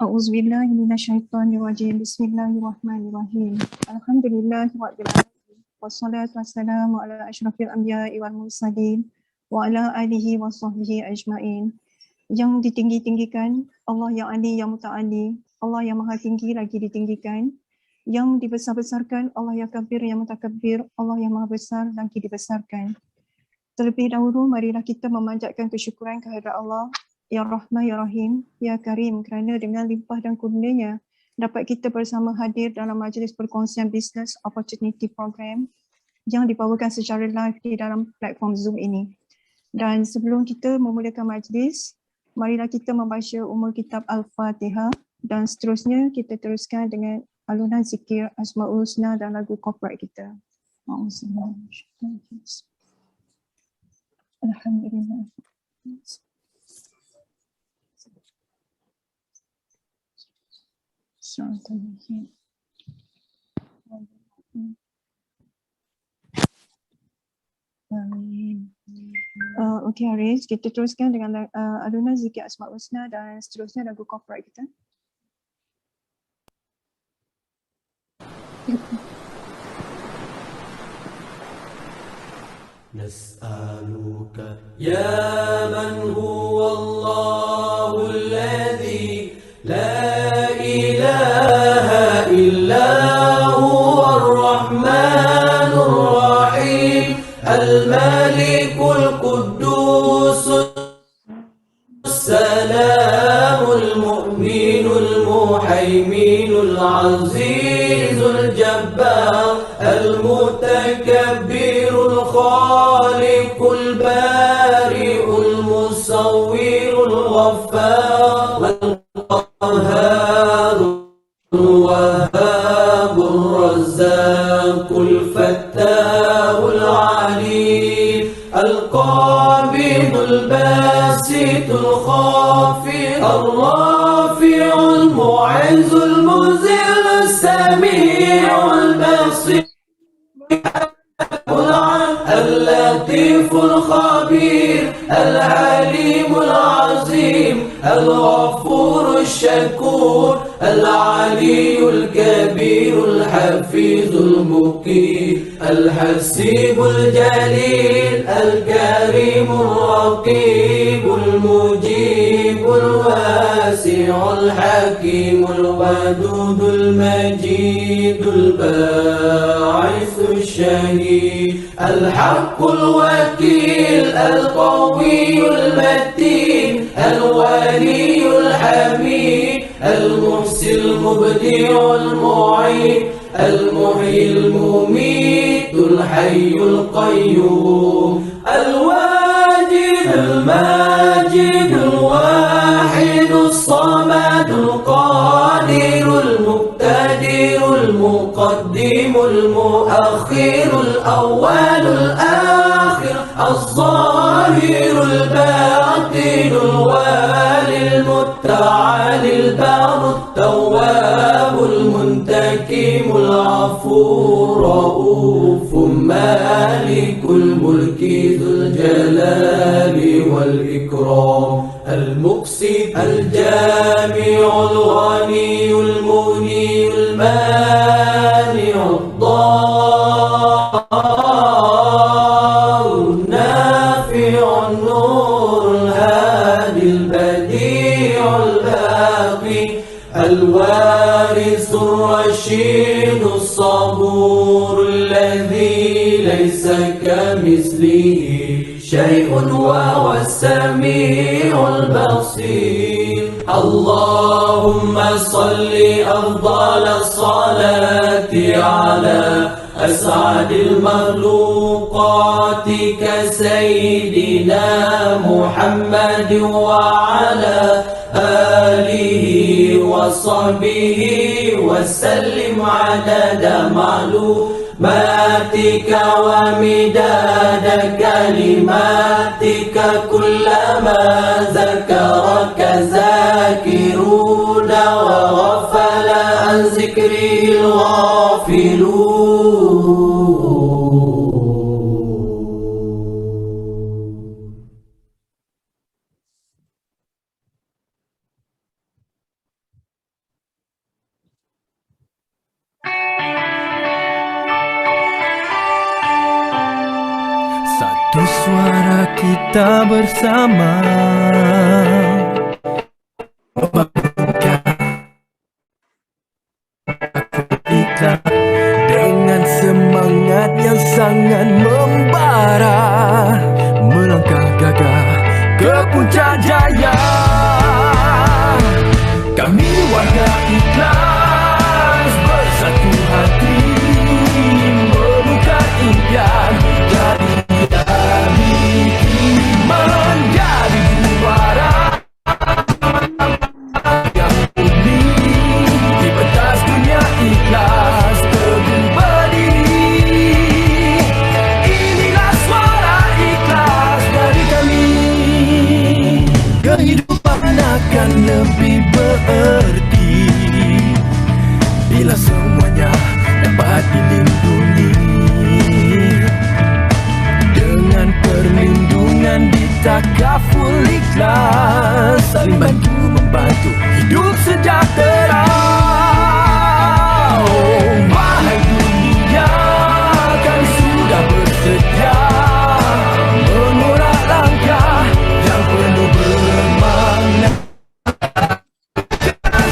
A'udzubillahi minasyaitonirrajim. Bismillahirrahmanirrahim. Alhamdulillahirabbil alamin. Wassalatu wassalamu ala asyrafil anbiya'i wal mursalin wa ala alihi wa sahbihi ajmain. Yang ditinggi-tinggikan, Allah yang ali yang muta'ali, Allah yang maha tinggi lagi ditinggikan. Yang dibesar-besarkan, Allah yang kabir yang mutakabbir, Allah yang maha besar lagi dibesarkan. Terlebih dahulu, marilah kita memanjatkan kesyukuran kehadrat Allah, Ya Rahman, Ya Rahim, Ya Karim, kerana dengan limpah dan kurnianya dapat kita bersama hadir dalam majlis perkongsian Business Opportunity Program yang dibawakan secara live di dalam platform Zoom ini. Dan sebelum kita memulakan majlis, marilah kita membaca umul kitab Al-Fatihah dan seterusnya kita teruskan dengan alunan zikir Asmaul Husna dan lagu corporate kita. Alhamdulillah. Okey Haris, kita teruskan dengan alunan zikir Asmaul Husna dan seterusnya lagu corporate kita. نسألك يا من هو الله الذي لا إله إلا هو الرحمن الرحيم الملك القدوس السلام المؤمن المهيمن العزيز الجبار المتكبر الخالق البارئ المصور الغفار القهار الوهاب الرزاق الفتاح العليم القابض الباسط الخافض الرافع المعز المذل السميع البصير اللطيف الخبير العليم العظيم الغفور الشكور العلي الكبير الحفيظ المقيم الحسيب الجليل الكريم الرقيب المجيب الواسع الحكيم الودود المجيد الباعث الشهيد الحق الوكيل القوي المتين الولي الحميد المحسن المبدع المعيد المحيي المميت الحي القيوم الواجد الماجد الواحد الصمد القادر المقتدر المقدم المؤخر الأول الآخر الظاهر الباطن الوالي المتعالي البر التواب المنتكم العفو الرؤوف مالك الملك ذو الجلال والإكرام المقسط الجامع الغني المغني المانع الضار النافع النور الهادي البديع الباقي الوارث الرشيد الصبور الذي ليس كمثله شيء وهو السميع البصير اللهم صل أفضل الصلاة على أسعد المخلوقات كسيدنا محمد وعلى آله وصحبه وسلم عدد معلوماتك ومداد كلماتك كلما ذكرك ذاكرون وغفل عن ذكره الغافلون. kita bersama ikhlas dengan semangat yang sangat membara, melangkah gagah ke puncak jaya. Kami warga ikhlas bersatu hati, membuka impian jadi menjadi juara yang unik di pentas dunia ikhlas teguh berdiri. Inilah suara ikhlas dari kami. Kehidupan akan lebih berarti bila semuanya dapat dilindungi dengan perlindungan di takaful ikhlas, saling bantu membantu hidup sejahtera. Oh, wahai dunia, kami sudah bersedia mengurak langkah yang penuh bermakna.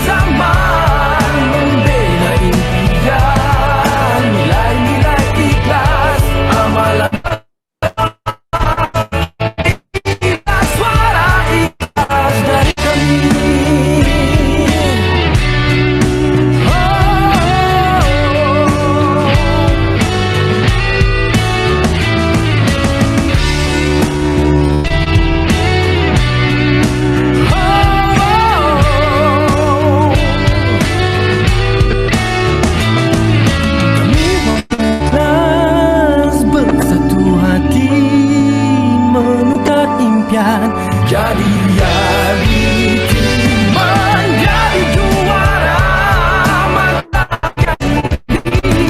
Zaman membina impian, nilai-nilai ikhlas, amalan suara ikhlas dari kami. Bersatu hati menukar impian jadi realiti, menjadi juara mengatakan diri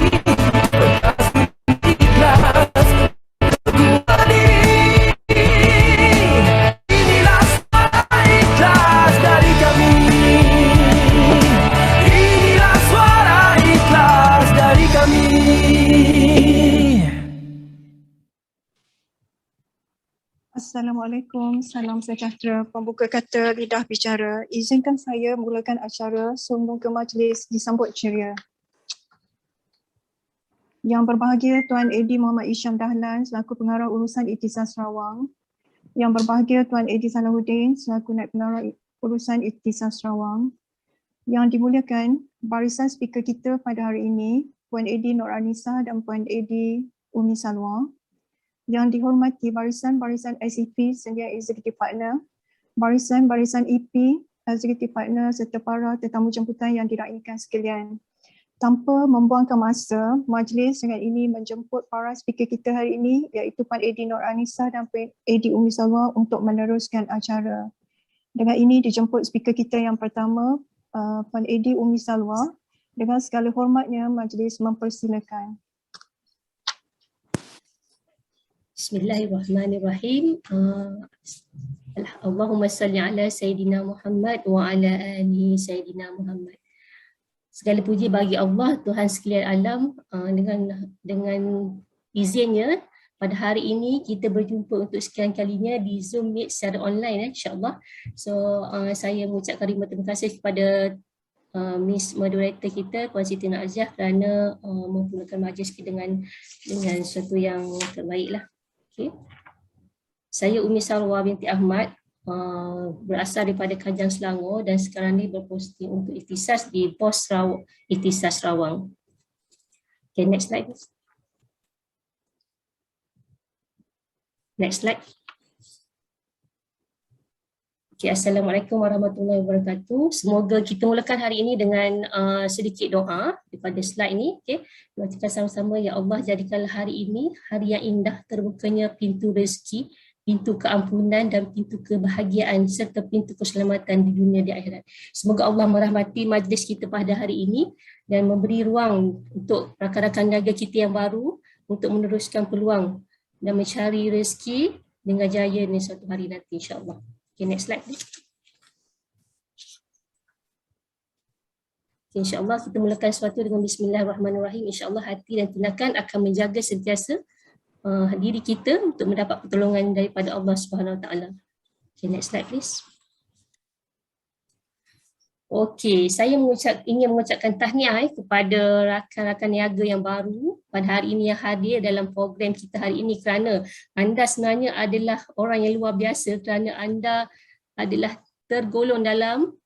ikhlas berdiri. Inilah suara ikhlas dari kami. Inilah suara ikhlas dari kami. Assalamualaikum, salam sejahtera. Pembuka kata lidah bicara. Izinkan saya mulakan acara Sombong ke Majlis disambut ceria. Yang berbahagia Tuan Edi Muhammad Isyam Dahlan selaku Pengarah Urusan Ikhtisas Sarawak. Yang berbahagia Tuan Edi Salahuddin selaku Naib Pengarah Urusan Ikhtisas Sarawak. Yang dimuliakan barisan speaker kita pada hari ini, Puan Edi Nur Anisa dan Puan Edi Umi Salwa. Yang dihormati barisan-barisan SEP sedia Executive Partner, barisan-barisan EP, Executive Partner serta para tetamu jemputan yang diraihkan sekalian. Tanpa membuangkan masa, majlis dengan ini menjemput para speaker kita hari ini iaitu Puan Edi Nur Anisa dan Puan Edi Umi Salwa untuk meneruskan acara. Dengan ini dijemput speaker kita yang pertama, Puan Edi Umi Salwa. Dengan segala hormatnya, majlis mempersilakan. Bismillahirrahmanirrahim. Allahumma salli ala Sayyidina Muhammad wa ala alihi Sayyidina Muhammad. Segala puji bagi Allah, Tuhan sekalian alam. Dengan izinnya, pada hari ini kita berjumpa untuk sekian kalinya di Zoom Meet secara online, insyaAllah. So, saya mengucapkan terima kasih kepada Miss Moderator kita, Puan Siti Nazia, kerana mempergunakan majlis dengan sesuatu yang terbaiklah. Okay. Saya Umi Salwa binti Ahmad, berasal daripada Kajang Selangor dan sekarang ni berposting untuk ikhtisas di POS Ikhtisas Rawang. Okay, next slide. Next slide. Okay, Assalamualaikum warahmatullahi wabarakatuh. Semoga kita mulakan hari ini dengan sedikit doa daripada slide ini. Okay. Kita sama-sama, ya Allah, jadikanlah hari ini hari yang indah, terbukanya pintu rezeki, pintu keampunan dan pintu kebahagiaan serta pintu keselamatan di dunia di akhirat. Semoga Allah merahmati majlis kita pada hari ini dan memberi ruang untuk rakan-rakan niaga kita yang baru untuk meneruskan peluang dan mencari rezeki dengan jaya ni suatu hari nanti, insya-Allah. Okay, next slide. Okay, InsyaAllah kita mulakan sesuatu dengan Bismillahirrahmanirrahim. InsyaAllah hati dan tindakan akan menjaga sentiasa diri kita untuk mendapat pertolongan daripada Allah Subhanahu Wa Taala. Okay, next slide please. Okey, saya ingin mengucapkan tahniah kepada rakan-rakan niaga yang baru pada hari ini yang hadir dalam program kita hari ini, kerana anda sebenarnya adalah orang yang luar biasa, kerana anda adalah tergolong dalam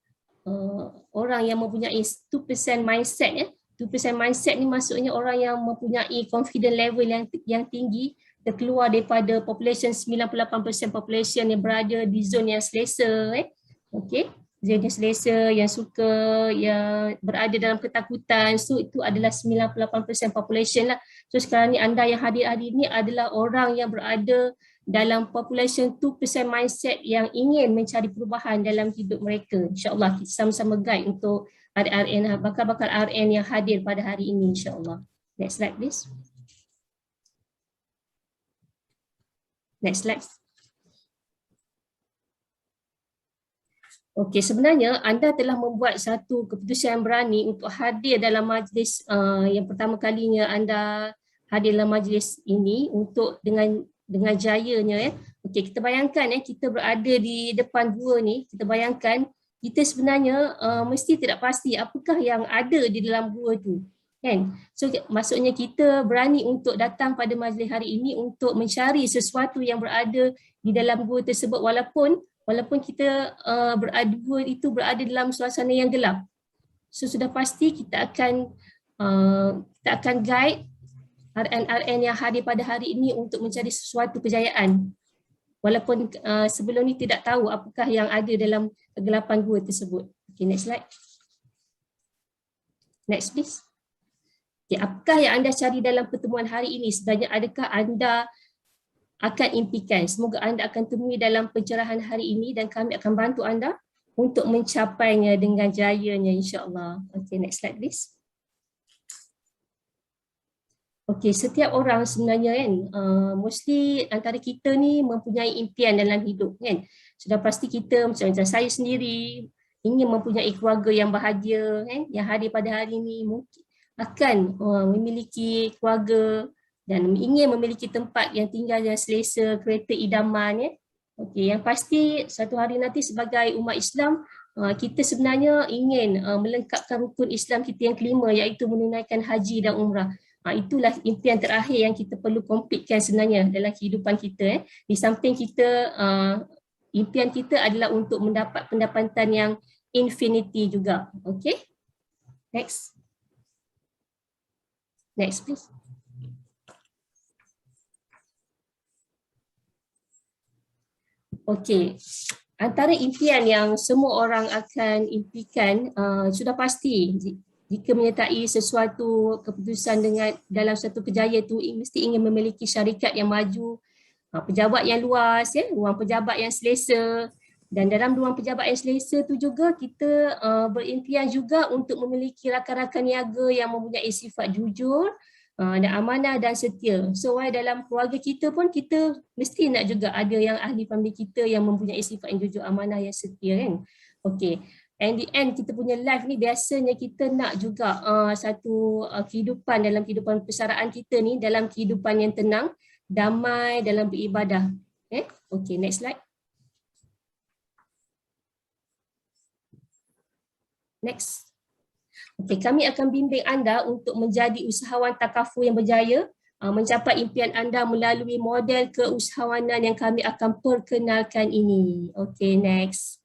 orang yang mempunyai 2% mindset ya. 2% mindset ni maksudnya orang yang mempunyai confident level yang tinggi, terkeluar daripada population 98% population yang berada di zon yang selesa okey. Zon yang selesa, yang suka, yang berada dalam ketakutan. So itu adalah 98% population lah. So sekarang ni anda yang hadir hari ini adalah orang yang berada dalam population 2% mindset yang ingin mencari perubahan dalam hidup mereka. InsyaAllah kita sama-sama guide untuk RN, bakal-bakal RN yang hadir pada hari ini insyaAllah. Next slide please. Next slide. Okey, sebenarnya anda telah membuat satu keputusan yang berani untuk hadir dalam majlis yang pertama kalinya anda hadir dalam majlis ini untuk dengan jayanya ya. Okey, kita bayangkan kita berada di depan gua ni, kita bayangkan kita sebenarnya mesti tidak pasti apakah yang ada di dalam gua tu. Kan? So maksudnya kita berani untuk datang pada majlis hari ini untuk mencari sesuatu yang berada di dalam gua tersebut, walaupun kita berada dalam suasana yang gelap. So sudah pasti kita akan guide RN yang hadir pada hari ini untuk mencari sesuatu kejayaan. Walaupun sebelum ni tidak tahu apakah yang ada dalam kegelapan gua tersebut. Okay, next slide. Next please. Okay, apakah yang anda cari dalam pertemuan hari ini? Sebenarnya adakah anda akan impikan? Semoga anda akan temui dalam pencerahan hari ini dan kami akan bantu anda untuk mencapainya dengan jayanya insya-Allah. Okay, next slide please. Okay, setiap orang sebenarnya kan, mostly antara kita ni mempunyai impian dalam hidup kan. Sudah pasti kita macam saya sendiri ingin mempunyai keluarga yang bahagia kan, yang hadir pada hari ini mungkin akan memiliki keluarga dan ingin memiliki tempat yang tinggal yang selesa, kereta idaman ya. Okey, yang pasti satu hari nanti sebagai umat Islam kita sebenarnya ingin melengkapkan rukun Islam kita yang kelima, iaitu menunaikan haji dan umrah. Itulah impian terakhir yang kita perlu completekan sebenarnya dalam kehidupan kita. Di samping kita impian kita adalah untuk mendapat pendapatan yang infinity juga. Okey. Next. Next please. Okey, antara impian yang semua orang akan impikan sudah pasti jika menyertai sesuatu keputusan dalam satu kerjaya itu mesti ingin memiliki syarikat yang maju, pejabat yang luas, ruang pejabat yang selesa, dan dalam ruang pejabat yang selesa itu juga kita berimpian juga untuk memiliki rakan-rakan niaga yang mempunyai sifat jujur, dan amanah dan setia. So dalam keluarga kita pun kita mesti nak juga ada yang ahli family kita yang mempunyai sifat yang jujur, amanah, yang setia kan. Okay, and the end kita punya life ni biasanya kita nak juga satu kehidupan dalam kehidupan persaraan kita ni dalam kehidupan yang tenang, damai dalam beribadah. Okay, next slide. Next. Okay, kami akan bimbing anda untuk menjadi usahawan takaful yang berjaya, mencapai impian anda melalui model keusahawanan yang kami akan perkenalkan ini. Okay, next.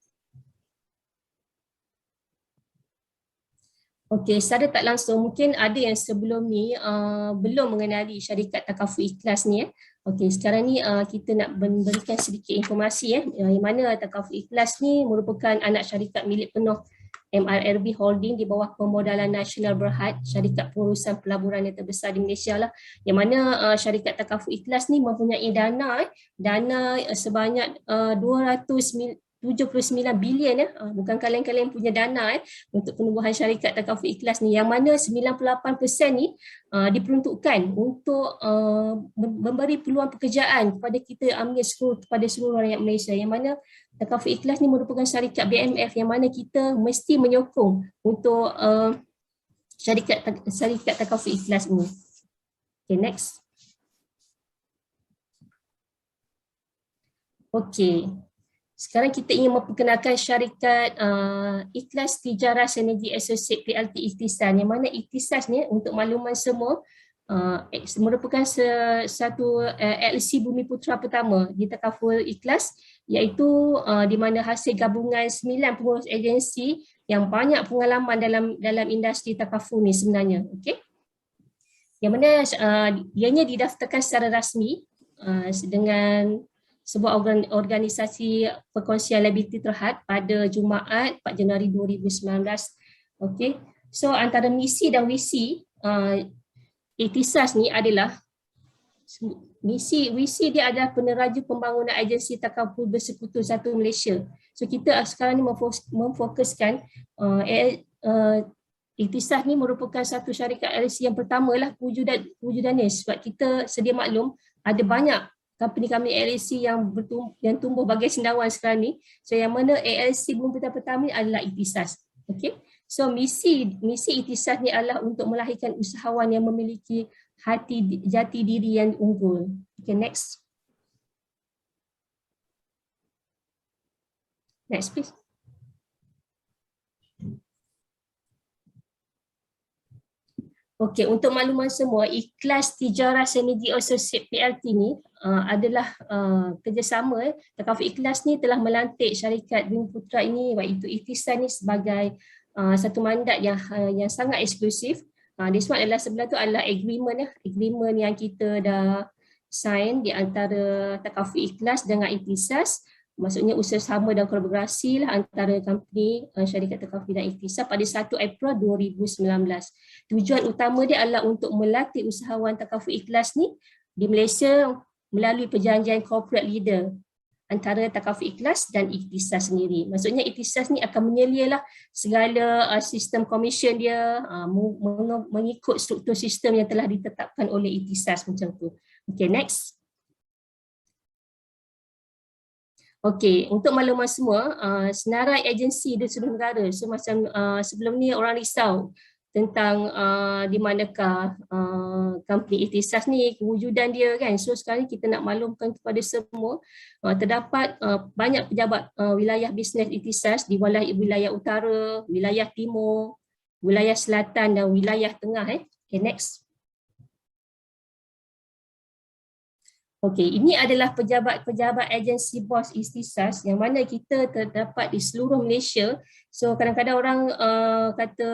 Okay, secara tak langsung mungkin ada yang sebelum ni belum mengenali syarikat takaful ikhlas ni. Okay, sekarang ni kita nak memberikan sedikit informasi yang mana takaful ikhlas ni merupakan anak syarikat milik penuh MRRB Holding di bawah Pemodalan Nasional Berhad, syarikat pengurusan pelaburan yang terbesar di Malaysia lah, yang mana syarikat takaful ikhlas ni mempunyai dana sebanyak 279 bilion bukan kalian-kalian punya dana untuk penubuhan syarikat takaful ikhlas ni, yang mana 98% ni diperuntukkan untuk memberi peluang pekerjaan kepada kita kepada seluruh rakyat Malaysia, yang mana takaful ikhlas ni merupakan syarikat BMF yang mana kita mesti menyokong untuk syarikat takaful ikhlas ni. Okay, next. Okey. Sekarang kita ingin memperkenalkan syarikat Ikhlas Tijarah Synergy Associate PLT Ikhtisas, yang mana Ikhtisas ni untuk makluman semua merupakan satu LC Bumi Putra pertama di Takaful Ikhlas, iaitu di mana hasil gabungan 9 pengurus agensi yang banyak pengalaman dalam industri takaful ni sebenarnya. Okey. Yang mana ianya didaftarkan secara rasmi dengan sebuah organisasi perkongsian liability terhad pada Jumaat 4 Januari 2019. Okey. So antara misi dan visi Ikhtisas ni adalah visi dia adalah peneraju pembangunan agensi takaful bersekutu satu Malaysia. So kita sekarang ni memfokuskan Ikhtisas ni merupakan satu syarikat LC yang pertamalah wujudannya, sebab kita sedia maklum ada banyak company LC yang tumbuh bagai cendawan sekarang ni. So yang mana ALC Bumi Putra pertama ni adalah Ikhtisas. Okey. So misi Ikhtisas ni adalah untuk melahirkan usahawan yang memiliki jati diri yang unggul. Okay, next. Next please. Okey, untuk makluman semua, Ikhlas Tijarah Synergy Associate PLT ni adalah kerjasama. Takaful Ikhlas ni telah melantik syarikat Bumi Putra ini, iaitu Ikhtisas ni sebagai satu mandat yang sangat eksklusif. This one adalah sebelah tu adalah agreement yang kita dah sign di antara Takaful Ikhlas dengan Ikhtisas. Maksudnya usaha-sama dan kolaborasi lah antara company syarikat Takaful dan Ikhtisas pada 1 April 2019. Tujuan utama dia adalah untuk melatih usahawan Takaful Ikhlas ni di Malaysia melalui perjanjian corporate leader antara Takaful Ikhlas dan Ikhtisas sendiri. Maksudnya Ikhtisas ni akan menyelialah segala sistem komisen dia mengikut struktur sistem yang telah ditetapkan oleh Ikhtisas macam tu. Okay, next. Okey, untuk makluman semua, senarai agensi di seluruh negara. So macam sebelum ni orang risau tentang di manakah company Ikhtisas ni, kewujudan dia kan. So sekarang kita nak maklumkan kepada semua, terdapat banyak pejabat wilayah bisnes Ikhtisas di wilayah utara, wilayah timur, wilayah selatan dan wilayah tengah. Okay, next. Okey, ini adalah pejabat-pejabat agensi bos Ikhtisas yang mana kita terdapat di seluruh Malaysia. So kadang-kadang orang kata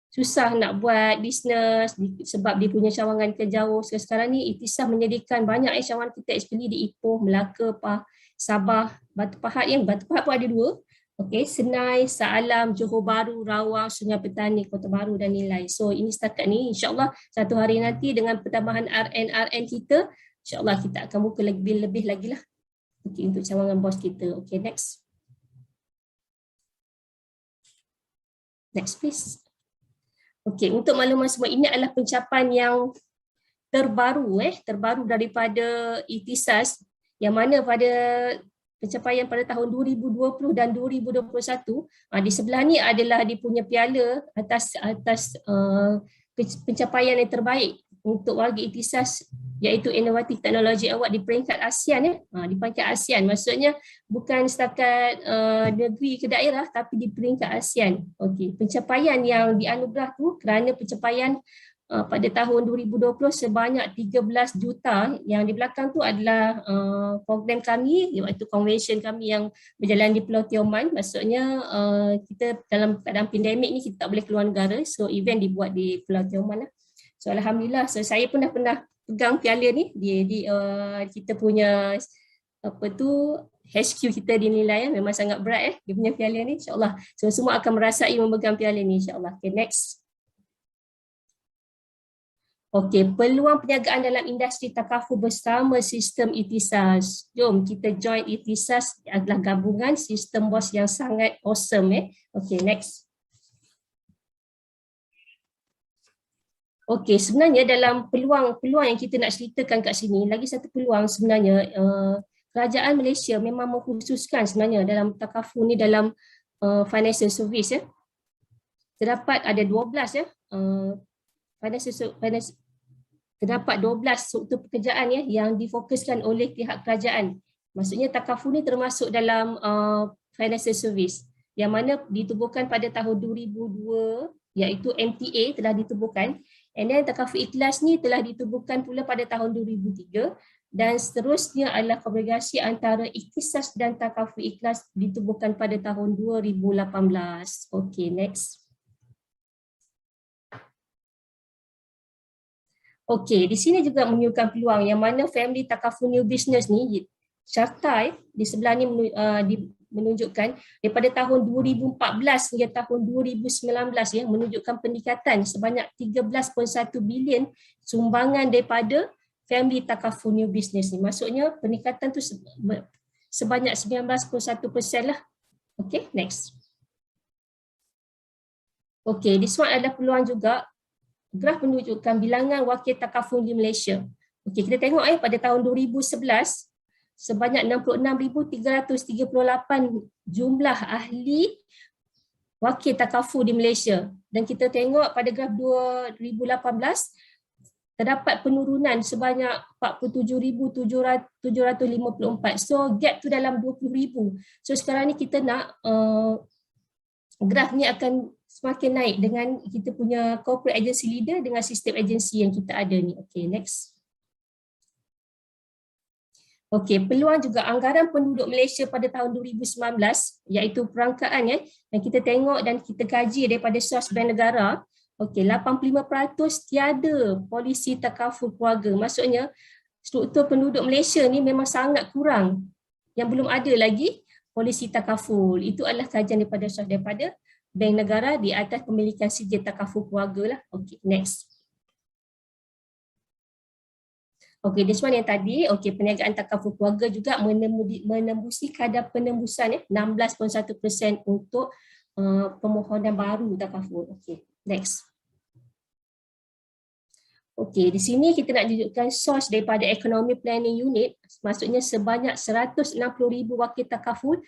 susah nak buat bisnes sebab dia punya cawangan ke jauh. Sekarang ni Ikhtisas menyediakan banyak cawangan kita, especially di Ipoh, Melaka, Sabah, Batu Pahat. Batu Pahat pun ada 2. Okey, Senai, Shah Alam, Johor Bahru, Rawang, Sungai Petani, Kota Baru dan Nilai. So ini setakat ni, insyaAllah satu hari nanti dengan pertambahan RN kita, InsyaAllah kita akan buka lebih lagi lah. Okay, untuk cawangan bos kita. Okay, next. Next please. Okay, untuk makluman semua, ini adalah pencapaian yang terbaru daripada Ikhtisas, yang mana pada pencapaian pada tahun 2020 dan 2021, di sebelah ni adalah dia punya piala atas pencapaian yang terbaik untuk warga Ikhtisas, iaitu Innovative Technology Award di peringkat ASEAN di peringkat ASEAN. Maksudnya bukan setakat negeri ke daerah tapi di peringkat ASEAN. Okey, pencapaian yang dianugerah tu kerana pencapaian pada tahun 2020 sebanyak 13 juta. Yang di belakang tu adalah program kami, iaitu convention kami yang berjalan di Pulau Tioman. Maksudnya kita dalam keadaan pandemik ni kita tak boleh keluar negara, so event dibuat di Pulau Tioman lah. So alhamdulillah, so saya pun dah pernah pegang piala ni di kita punya HQ kita dinilai memang sangat berat dia punya piala ni, insya-Allah. So semua akan merasai memegang piala ni, insya-Allah. Okay, next. Okey, peluang perniagaan dalam industri takaful bersama sistem Ikhtisas. Jom kita join Ikhtisas, adalah gabungan sistem bos yang sangat awesome. Okey, next. Okey, sebenarnya dalam peluang yang kita nak ceritakan kat sini, lagi satu peluang sebenarnya, kerajaan Malaysia memang mengkhususkan sebenarnya dalam takaful ni dalam financial service. Terdapat ada 12 terdapat 12 struktur pekerjaan yang difokuskan oleh pihak kerajaan. Maksudnya takaful ni termasuk dalam financial service yang mana ditubuhkan pada tahun 2002, iaitu MTA telah ditubuhkan. And then takaful ikhlas ni telah ditubuhkan pula pada tahun 2003 dan seterusnya adalah kongregasi antara Ikhtisas dan takaful ikhlas ditubuhkan pada tahun 2018. Okay, next. Okey, di sini juga menunjukkan peluang yang mana family takaful new business ni, syartai di sebelah ni menunjukkan daripada tahun 2014 hingga tahun 2019 ya, menunjukkan peningkatan sebanyak 13.1 bilion sumbangan daripada family takaful new business ni. Maksudnya peningkatan tu sebanyak 19.1% lah. Okey, next. Okey, this one adalah peluang juga. Graf menunjukkan bilangan wakil takaful di Malaysia. Okey, kita tengok pada tahun 2011 sebanyak 66,338 jumlah ahli wakil takaful di Malaysia. Dan kita tengok pada graf 2018 terdapat penurunan sebanyak 47,754. So gap tu dalam 20,000. So sekarang ni kita nak graf ni akan semakin naik dengan kita punya corporate agency leader dengan sistem agensi yang kita ada ni. Okay, next. Okay, peluang juga anggaran penduduk Malaysia pada tahun 2019 iaitu perangkaan ya, dan kita tengok dan kita kaji daripada sos Bank Negara. Okay, 85% tiada polisi takaful keluarga. Maksudnya struktur penduduk Malaysia ni memang sangat kurang. Yang belum ada lagi polisi takaful. Itu adalah kajian daripada sos daripada Bank Negara di atas pemilikan sijil takaful keluarga lah. Okay, next. Okay, this one yang tadi, okay, perniagaan takaful keluarga juga menembusi kadar penembusan ya, 16.1% untuk permohonan baru takaful. Okay, next. Okay, di sini kita nak tunjukkan source daripada Economy Planning Unit, maksudnya sebanyak 160,000 wakil takaful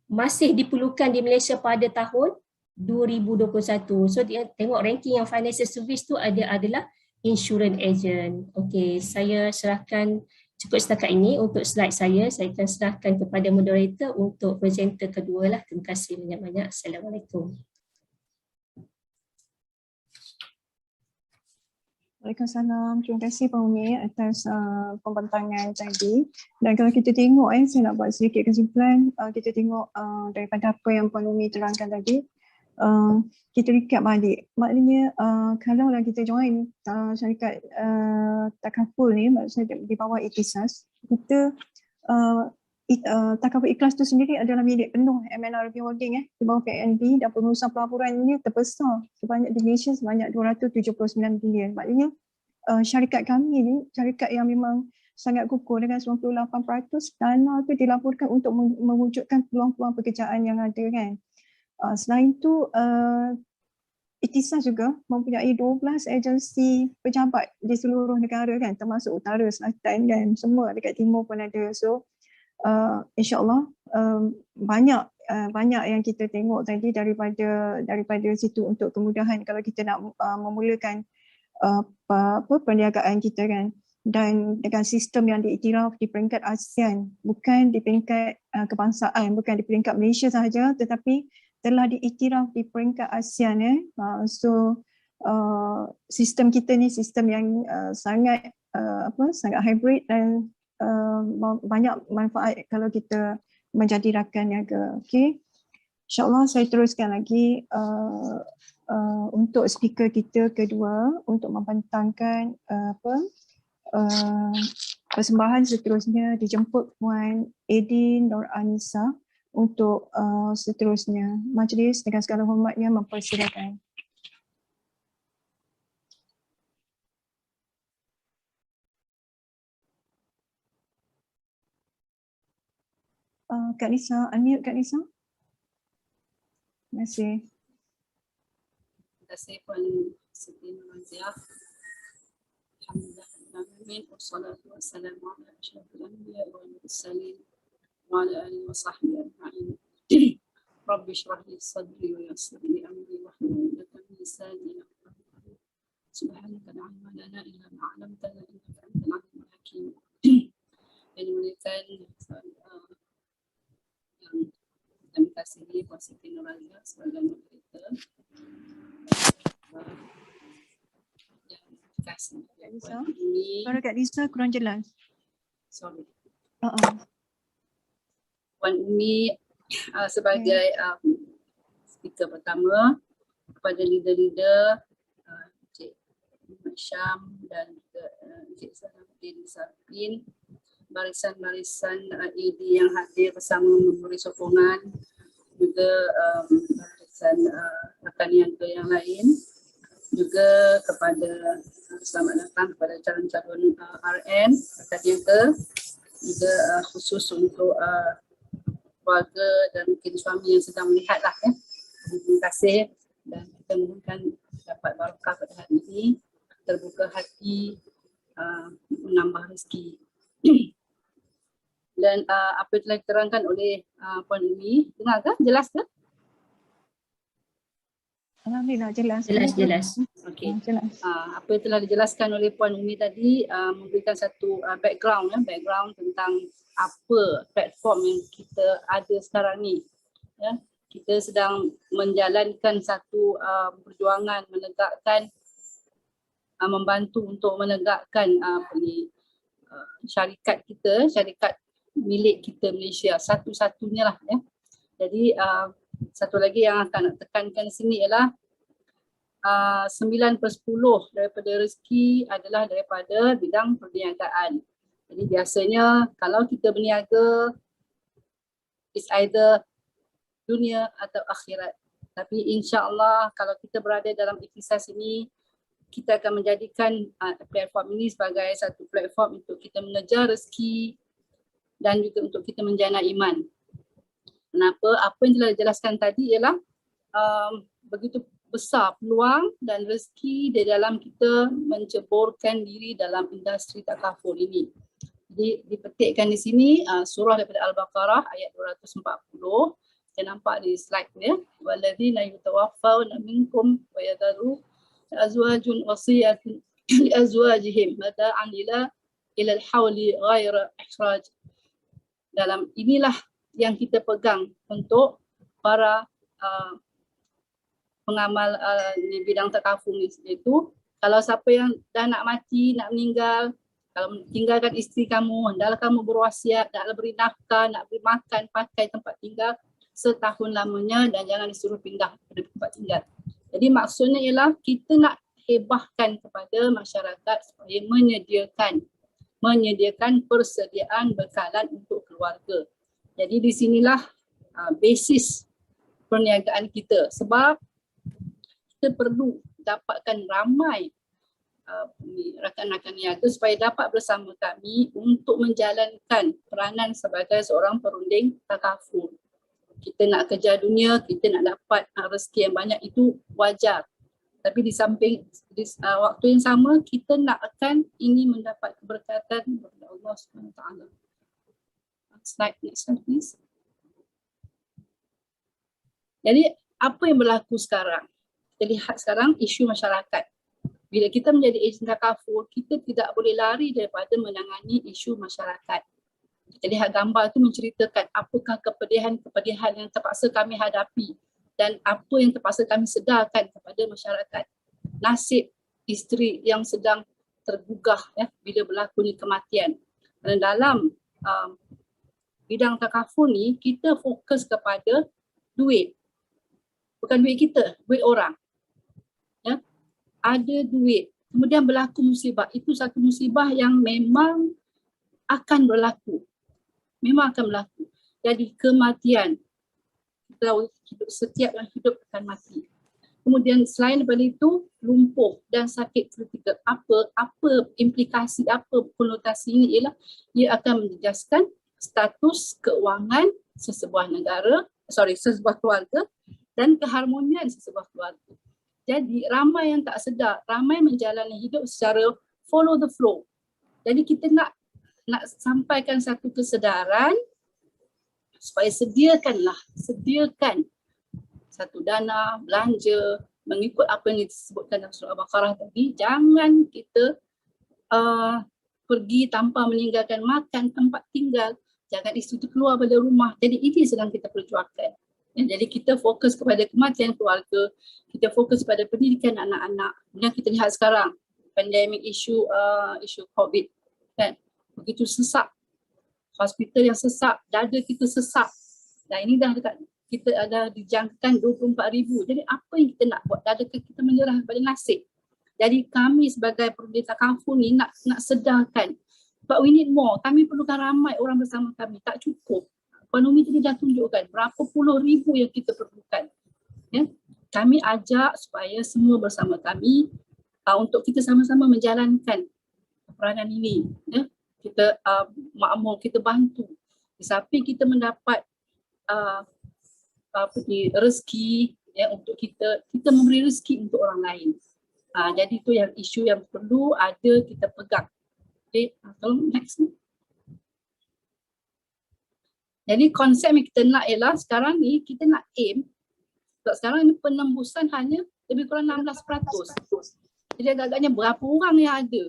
masih diperlukan di Malaysia pada tahun 2021. So dia tengok ranking yang financial service tu adalah insurance agent. Okey, saya serahkan cukup setakat ini untuk slide saya. Saya akan serahkan kepada moderator untuk presenter kedua lah. Terima kasih banyak-banyak. Assalamualaikum. Waalaikumsalam. Terima kasih Pak Umi atas pembentangan tadi. Dan kalau kita tengok, saya nak buat sedikit kesimpulan. Kita tengok daripada apa yang Pak Umi terangkan tadi. Kita recap balik. Maknanya kalaulah kita join syarikat takaful ni, maksudnya di bawah Ikhtisas, kita takaful ikhlas tu sendiri adalah milik penuh MNRB Holding di bawah PNB, dan pengurusan pelaburannya terbesar sebanyak di Malaysia sebanyak 279 bilion. Maknanya syarikat kami ni syarikat yang memang sangat kukuh dengan 98% dana tu dilaporkan untuk mewujudkan peluang-peluang pekerjaan yang ada kan. Selain itu, Ikhtisas juga mempunyai 12 agensi pejabat di seluruh negara kan, termasuk utara, selatan kan, semua dekat timur pun ada. So insyaAllah banyak yang kita tengok tadi daripada situ untuk kemudahan kalau kita nak memulakan perniagaan kita kan. Dan dengan sistem yang diiktiraf di peringkat ASEAN, bukan di peringkat kebangsaan, bukan di peringkat Malaysia sahaja, tetapi telah diiktiraf di peringkat ASEAN so sistem kita ni sistem yang sangat sangat hybrid dan banyak manfaat kalau kita menjadi rakan niaga. Okey. InsyaAllah saya teruskan lagi untuk speaker kita kedua untuk membentangkan persembahan seterusnya dijemput Puan Edin Nur Anissa untuk seterusnya. Majlis dengan segala hormatnya mempersilakan. Kak Nisa, unmute Kak Nisa. Terima kasih. Terima kasih Puan Siti Nurhazia. Alhamdulillah, wassalatu wassalamu ala asyrafil anbiya wal mursalin wa ala alihi wa sahbihi ajma'in. Rabbi shrah li sadri wa yassir li amri wahlul 'uqdatam min lisani yafqahu qawli. Subhanaka la ilma lana illa ma 'allamtana innaka antal alimul hakim. Yang dimuliakan kasih Puan Siti Nurhaliza sebagai moderator. Terima kasih Lisa? Puan Umi. Suara Kak Lisa kurang jelas. Sorry. Uh-uh. Puan Umi sebagai speaker pertama, kepada leader-leader Encik Muhammad Syam dan juga Encik Salahuddin Sapin, barisan-barisan AD yang hadir bersama memberi sokongan, juga barisan rakan niaga yang lain, juga kepada selamat datang kepada calon-calon RN, rakan niaga, juga khusus untuk keluarga dan mungkin suami yang sedang melihatlah ya. Terima kasih dan kita mohonkan dapat barakah pada hari ini, terbuka hati, menambah rezeki. Dan apa yang telah diterangkan oleh Puan Umi, dengar ke? Jelas ke? Alhamdulillah jelas. Jelas. Okey. Jelas. Apa yang telah dijelaskan oleh Puan Umi tadi memberikan satu background tentang apa platform yang kita ada sekarang ni. Ya, kita sedang menjalankan satu perjuangan menegakkan, membantu untuk menegakkan syarikat kita, syarikat milik kita Malaysia, satu-satunya lah ya. Jadi satu lagi yang akan nak tekankan di sini ialah 9/10 daripada rezeki adalah daripada bidang perniagaan. Jadi biasanya kalau kita berniaga, it's either dunia atau akhirat. Tapi insya-Allah kalau kita berada dalam ikhtisas ini, kita akan menjadikan platform ini sebagai satu platform untuk kita mengejar rezeki dan juga untuk kita menjana iman. Kenapa? Apa yang telah dijelaskan tadi ialah begitu besar peluang dan rezeki di dalam kita menceburkan diri dalam industri takaful ini. Jadi dipetikkan di sini surah daripada Al-Baqarah ayat 240. Kita nampak di slide ni ya. Walladzina yatawaffawna minkum wa yadharu azwajun wasiyatun li azwajihim mata'an ila al-hawli ghaira ikhraj. Dalam inilah yang kita pegang untuk para pengamal di bidang takaful itu, kalau siapa yang dah nak mati, nak meninggal, kalau tinggalkan isteri kamu, hendaklah kamu berwasiat, naklah beri nafkah, nak beri makan, pakai, tempat tinggal setahun lamanya dan jangan disuruh pindah dari tempat tinggal. Jadi maksudnya ialah kita nak hebahkan kepada masyarakat supaya menyediakan persediaan bekalan untuk keluarga. Jadi di sinilah basis perniagaan kita, sebab kita perlu dapatkan ramai rakan-rakan niaga supaya dapat bersama kami untuk menjalankan peranan sebagai seorang perunding takaful. Kita nak kejar dunia, kita nak dapat rezeki yang banyak, itu wajar. Tapi di samping waktu yang sama, kita nak akan ini mendapat keberkatan daripada Allah SWT. Next slide please. Jadi apa yang berlaku sekarang? Kita lihat sekarang isu masyarakat. Bila kita menjadi ejen takaful, kita tidak boleh lari daripada menangani isu masyarakat. Kita lihat gambar itu menceritakan apakah kepedihan yang terpaksa kami hadapi dan apa yang terpaksa kami sedarkan kepada masyarakat. Nasib isteri yang sedang tergugah ya, bila berlakunya kematian. Dan dalam bidang takaful ni, kita fokus kepada duit. Bukan duit kita, duit orang. Ya, ada duit, kemudian berlaku musibah. Itu satu musibah yang memang akan berlaku. Memang akan berlaku. Jadi kematian, kita tahu setiap yang hidup akan mati. Kemudian selain daripada itu, lumpuh dan sakit kritikal. Apa implikasi, apa konotasi ini ialah ia akan menjejaskan status keuangan sesebuah keluarga dan keharmonian sesebuah keluarga. Jadi ramai yang tak sedar, ramai menjalani hidup secara follow the flow. Jadi kita nak sampaikan satu kesedaran supaya sediakan satu dana belanja mengikut apa yang disebutkan dalam surah Al-Baqarah tadi. Jangan kita pergi tanpa meninggalkan makan, tempat tinggal. Jangan isteri itu keluar dari rumah. Jadi ini sedang kita perjuangkan. Jadi kita fokus kepada kematian keluarga, kita fokus pada pendidikan anak-anak. Dan kita lihat sekarang pandemik isu COVID kan, begitu sesak, hospital yang sesak, dada kita sesak. Dan ini dah dekat, kita ada dijangkakan 24,000. Jadi apa yang kita nak buat? Adakah kita menyerah kepada nasib? Jadi kami sebagai Perunding Takaful ni nak sedarkan, but we need more. Kami perlukan ramai orang bersama kami, tak cukup. Ekonomi tadi dah tunjukkan berapa puluh ribu yang kita perlukan. Ya. Kami ajak supaya semua bersama kami untuk kita sama-sama menjalankan peranan ini. Ya. Kita makmur, kita bantu. Di samping kita mendapat rezeki ya, untuk kita memberi rezeki untuk orang lain. Jadi itu yang isu yang perlu ada kita pegang. Okay, tolong next ni. Jadi konsep yang kita nak ialah sekarang ni kita nak aim, sekarang ni penembusan hanya lebih kurang 16%. Jadi agak-agaknya berapa orang yang ada?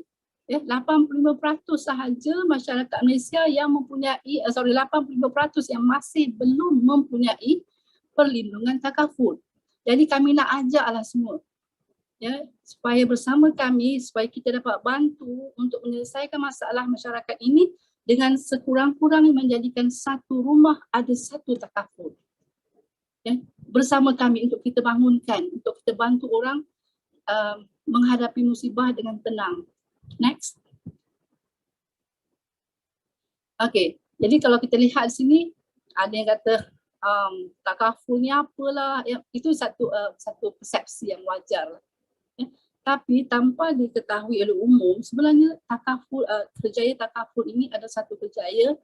Ya, 85% sahaja masyarakat Malaysia yang mempunyai, 85% yang masih belum mempunyai perlindungan takaful. Jadi kami nak ajaklah semua, ya, supaya bersama kami, supaya kita dapat bantu untuk menyelesaikan masalah masyarakat ini dengan sekurang-kurangnya menjadikan satu rumah ada satu takaful. Ya, bersama kami untuk kita bangunkan, untuk kita bantu orang menghadapi musibah dengan tenang. Next. Okay, jadi kalau kita lihat sini, ada yang kata takaful ni apalah, ya, itu satu persepsi yang wajar. Ya. Tapi tanpa diketahui oleh umum, sebenarnya takaful, kerjaya takaful ini ada satu kerjaya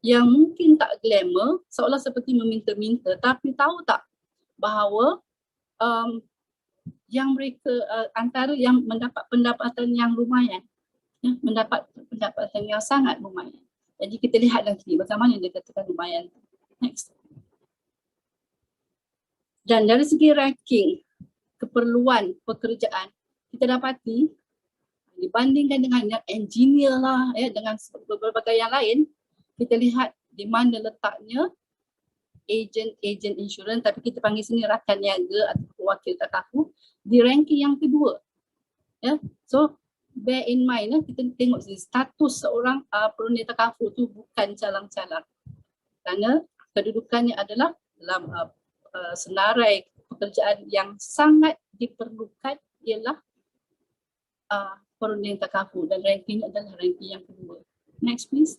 yang mungkin tak glamour, seolah seperti meminta-minta, tapi tahu tak bahawa yang mereka antara yang mendapat pendapatan yang lumayan, ya, mendapat pendapatan yang sangat lumayan. Jadi kita lihat nanti bagaimana dia katakan lumayan. Next. Dan dari segi ranking keperluan pekerjaan, kita dapati dibandingkan dengan yang engineer lah, ya, dengan berbagai yang lain, kita lihat di mana letaknya agent insurans, tapi kita panggil sini rakan niaga atau wakil takaful, di ranking yang kedua. Ya, so bear in mind, kita tengok sini status seorang perunding takaful tu bukan calang-calang, kerana kedudukannya adalah dalam senarai pekerjaan yang sangat diperlukan ialah perunding takaful, dan ranking adalah ranking yang kedua. Next please.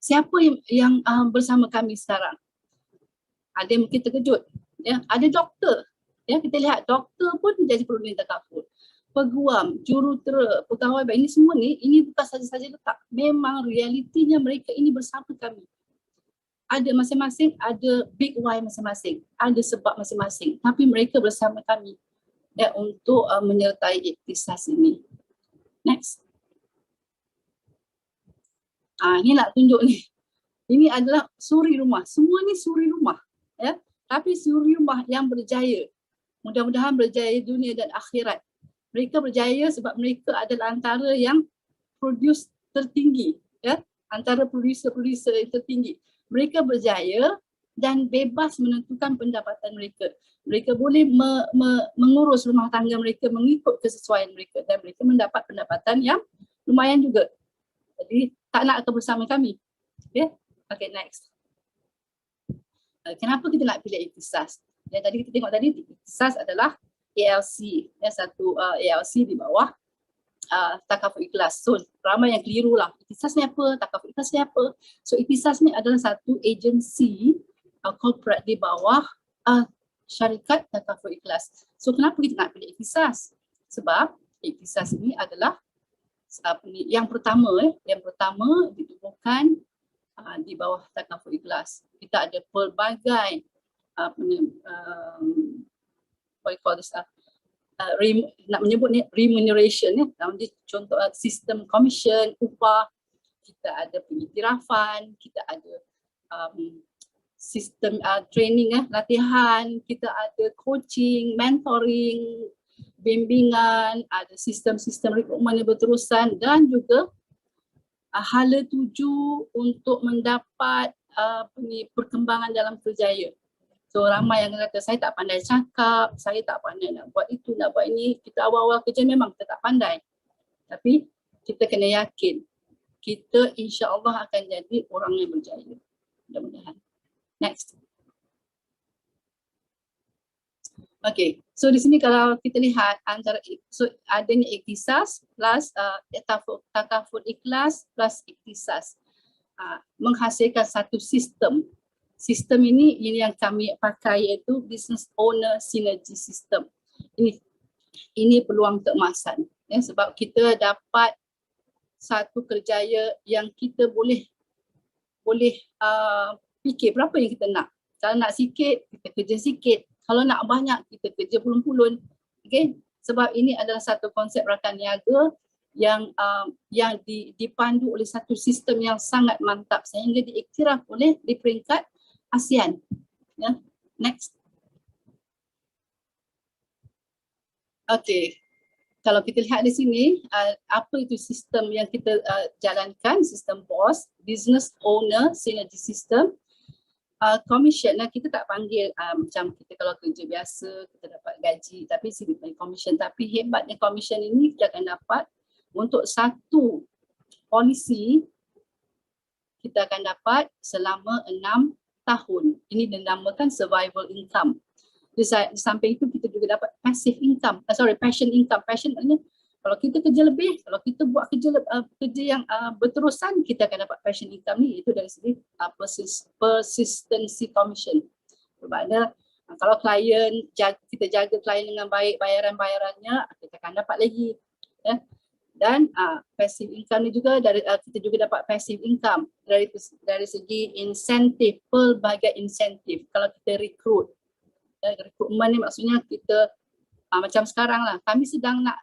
Siapa yang bersama kami sekarang? Ada yang mungkin terkejut, ya, ada doktor, ya, kita lihat doktor pun menjadi perunding takaful, peguam, jurutera, pegawai bank, ini semua ni, ini bukan saja-saja letak, memang realitinya mereka ini bersama kami. Ada masing-masing, ada big why masing-masing, ada sebab masing-masing, tapi mereka bersama kami, ya, untuk menyertai Ikhtisas ini. Next. Ini nak tunjuk ni. Ini adalah suri rumah. Semua ni suri rumah, ya. Tapi suri rumah yang berjaya. Mudah-mudahan berjaya dunia dan akhirat. Mereka berjaya sebab mereka adalah antara yang produce tertinggi, ya. Antara producer-producer yang tertinggi. Mereka berjaya dan bebas menentukan pendapatan mereka. Mereka boleh mengurus rumah tangga mereka mengikut kesesuaian mereka, dan mereka mendapat pendapatan yang lumayan juga. Jadi tak nak akan bersama kami. Okay, okay, next. Kenapa kita nak pilih Ikhtisas? Ya, tadi kita tengok tadi Ikhtisas adalah ALC, ya, satu ALC di bawah Takaful Ikhlas. So ramai yang keliru lah, Ikhtisas ni apa, Takaful Ikhlas ni apa. So Ikhtisas ni adalah satu agensi corporate di bawah syarikat Takaful Ikhlas. So kenapa kita nak pilih Ikhtisas? Sebab Ikhtisas ini adalah yang pertama ditubuhkan di bawah Takaful Ikhlas. Kita ada pelbagai nak menyebut ni remuneration, ya. Contoh sistem commission, upah, kita ada pengiktirafan, kita ada sistem training, latihan, kita ada coaching, mentoring, bimbingan, ada sistem-sistem rekrutmen yang berterusan, dan juga hala tuju untuk mendapat perkembangan dalam kerjaya. So ramai yang kata saya tak pandai cakap, saya tak pandai nak buat itu, nak buat ini. Kita awal-awal kerja memang kita tak pandai. Tapi kita kena yakin kita insya-Allah akan jadi orang yang berjaya. Mudah-mudahan. Next. Okay, so di sini kalau kita lihat antara adanya ikhtisas plus takaful ikhlas plus ikhtisas menghasilkan satu sistem. Sistem ini yang kami pakai iaitu business owner synergy system. Ini peluang keemasan ya, sebab kita dapat satu kerjaya yang kita boleh fikir berapa yang kita nak. Kalau nak sikit, kita kerja sikit. Kalau nak banyak, kita kerja pulun-pulun. Okay? Sebab ini adalah satu konsep rakan niaga yang dipandu oleh satu sistem yang sangat mantap sehingga diiktiraf oleh di peringkat ASEAN. Ya. Next. Okay. Kalau kita lihat di sini, apa itu sistem yang kita jalankan, sistem BOSS, Business Owner Synergy System. Commission, kita tak panggil macam kita kalau kerja biasa, kita dapat gaji, tapi sini panggil commission. Tapi hebatnya commission ini kita akan dapat untuk satu polisi, kita akan dapat selama 6 tahun. Ini dinamakan survival income. Di samping itu kita juga dapat passive income, passion income. Passion maknanya kalau kita kerja lebih, kalau kita buat kerja yang berterusan, kita akan dapat passion income ni. Itu dari segi persistency commission. Bermakna kalau kita jaga klien dengan baik, bayarannya kita akan dapat lagi. Ya. Dan passive income ni juga kita juga dapat passive income dari segi insentif, pelbagai insentif. Kalau kita rekrut, rekrutmen ni maksudnya kita macam sekarang lah, kami sedang nak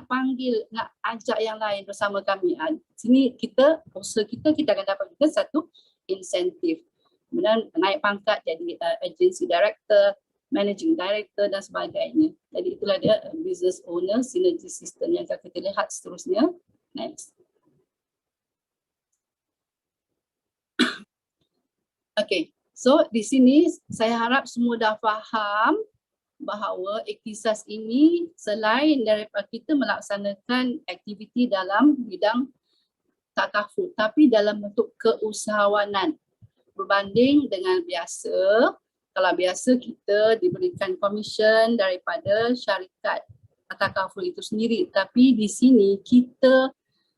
panggil, nak ajak yang lain bersama kami. Sini usaha kita akan dapat juga satu insentif. Kemudian naik pangkat jadi agency director, managing director dan sebagainya. Jadi itulah dia business owner synergy system yang akan kita lihat seterusnya. Next. Okay, so di sini saya harap semua dah faham bahawa ikhtisas ini selain daripada kita melaksanakan aktiviti dalam bidang takaful, tapi dalam bentuk keusahawanan berbanding dengan biasa. Kalau biasa kita diberikan komisen daripada syarikat takaful itu sendiri, tapi di sini kita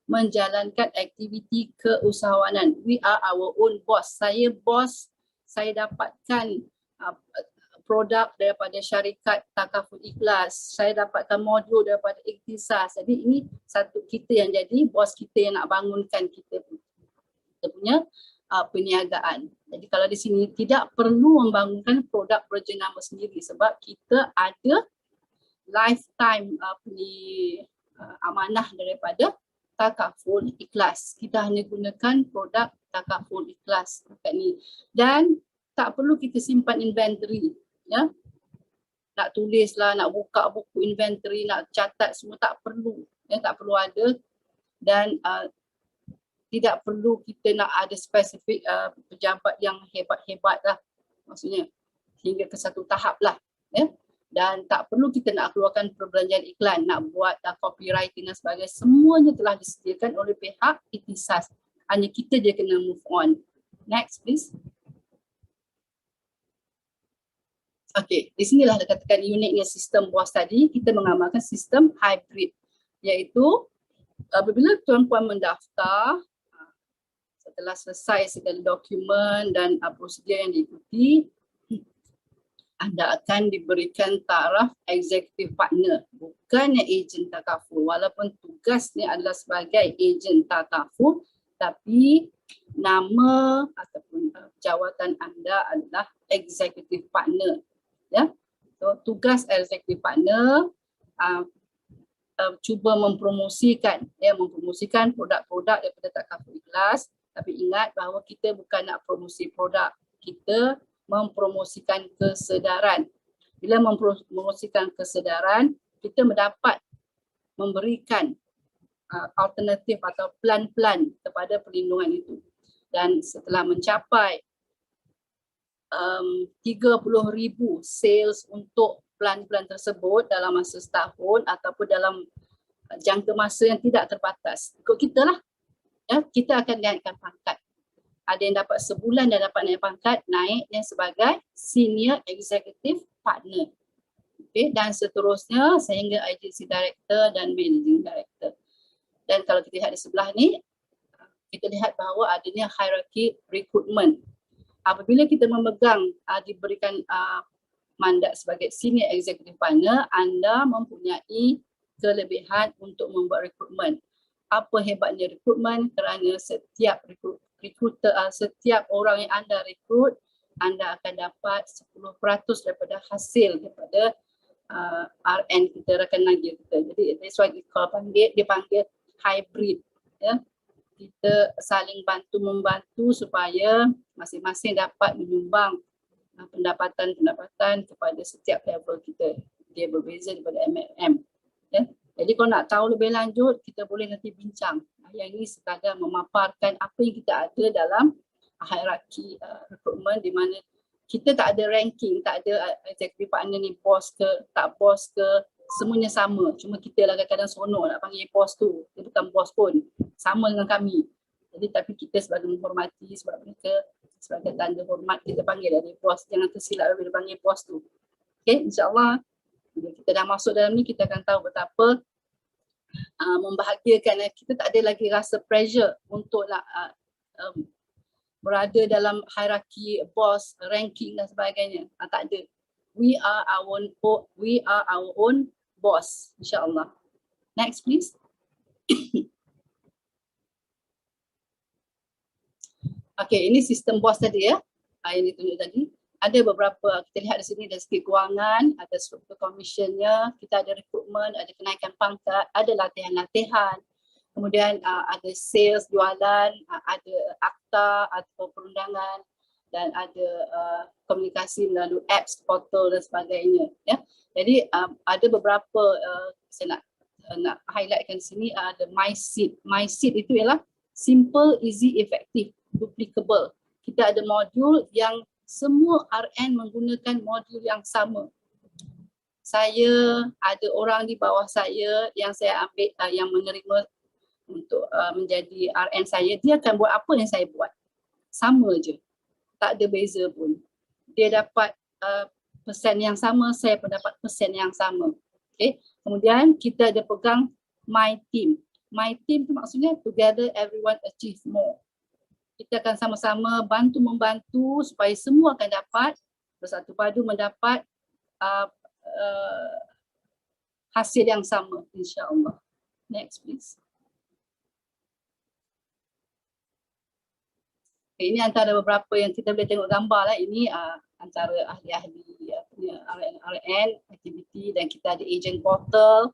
menjalankan aktiviti keusahawanan. We are our own boss. Saya dapatkan produk daripada syarikat takaful ikhlas, saya dapatkan modul daripada ikhtisas. Jadi ini satu kita yang jadi bos kita yang nak bangunkan kita punya perniagaan. Jadi kalau di sini tidak perlu membangunkan produk berjenama sendiri sebab kita ada lifetime amanah daripada takaful ikhlas. Kita hanya gunakan produk takaful ikhlas dekat ni dan tak perlu kita simpan inventory. Ya, nak tulis lah, nak buka buku inventory, nak catat semua tak perlu. Ya, tak perlu ada dan tidak perlu kita nak ada spesifik pejabat yang hebat-hebat lah. Maksudnya hingga ke satu tahap lah. Ya. Dan tak perlu kita nak keluarkan perbelanjaan iklan, nak buat copywriting dan sebagainya. Semuanya telah disediakan oleh pihak ikhtisas. Hanya kita je kena move on. Next please. Okey, di sinilah dikatakan uniknya sistem BOSS tadi, kita mengamalkan sistem hybrid, iaitu apabila tuan-puan mendaftar, setelah selesai segala dokumen dan prosedur yang diikuti, anda akan diberikan taraf executive partner, bukannya ejen takaful. Walaupun tugasnya adalah sebagai ejen takaful, tapi nama ataupun jawatan anda adalah executive partner. Ya, so tugas executive partner cuba mempromosikan produk-produk daripada takaful ikhlas. Tapi ingat bahawa kita bukan nak promosi produk, kita mempromosikan kesedaran. Bila mempromosikan kesedaran, kita memberikan alternatif atau plan-plan kepada perlindungan itu. Dan setelah mencapai 30,000 sales untuk plan-plan tersebut dalam masa setahun ataupun dalam jangka masa yang tidak terbatas. Ikut kita lah, ya, kita akan naikkan pangkat. Ada yang dapat sebulan dan dapat naik pangkat, naiknya sebagai senior executive partner. Okay, dan seterusnya sehingga agency director dan managing director. Dan kalau kita lihat di sebelah ni, kita lihat bahawa adanya hierarchy recruitment. Apabila kita memegang, diberikan mandat sebagai senior executive partner, anda mempunyai kelebihan untuk membuat rekrutmen. Apa hebatnya rekrutmen? Kerana setiap recruiter, setiap orang yang anda rekrut, anda akan dapat 10% daripada hasil daripada RN kita, rakan kerja kita. Jadi that's why dipanggil hybrid, ya. Kita saling bantu-membantu supaya masing-masing dapat menyumbang pendapatan kepada setiap level kita. Dia berbeza daripada MMM. Ya. Jadi kalau nak tahu lebih lanjut, kita boleh nanti bincang. Yang ini sekadar memaparkan apa yang kita ada dalam hierarki recruitment, di mana kita tak ada ranking, tak ada executive partner ni bos ke, tak bos ke, semuanya sama. Cuma kita lah kadang-kadang seronok nak panggil bos tu. Dia bukan bos pun, sama dengan kami. Jadi tapi kita sebagai menghormati, sebab mereka sebagai tanda hormat kita panggil dari bos. Jangan tersilap bila panggil bos tu. Okay, insyaAllah bila kita dah masuk dalam ni, kita akan tahu betapa membahagiakan. Kita tak ada lagi rasa pressure untuk berada dalam hierarki bos, ranking dan sebagainya. Tak ada. We are our own boss, insyaAllah. Next please. Okay, ini sistem bos tadi, ya, yang ditunjuk tadi. Ada beberapa, kita lihat di sini dari segi kewangan, ada struktur komisionnya, kita ada rekrutmen, ada kenaikan pangkat, ada latihan-latihan, kemudian ada sales, jualan, ada akta atau perundangan, dan ada komunikasi melalui apps, portal dan sebagainya. Ya. Jadi ada beberapa saya nak highlightkan di sini, ada MySeed. MySeed itu ialah simple, easy, effective, duplicable. Kita ada modul yang semua RN menggunakan modul yang sama. Saya ada orang di bawah saya yang saya ambil, yang menerima untuk menjadi RN saya, dia akan buat apa yang saya buat. Sama je. Tak ada beza pun. Dia dapat persen yang sama, saya pun dapat persen yang sama. Okay. Kemudian kita ada pegang My Team. My Team tu maksudnya together everyone achieve more. Kita akan sama-sama bantu-membantu supaya semua akan dapat bersatu padu mendapat hasil yang sama, insya-Allah. Next please. Okay, ini antara beberapa yang kita boleh tengok gambar lah. Ini antara ahli-ahli RN, aktiviti, dan kita ada agent portal,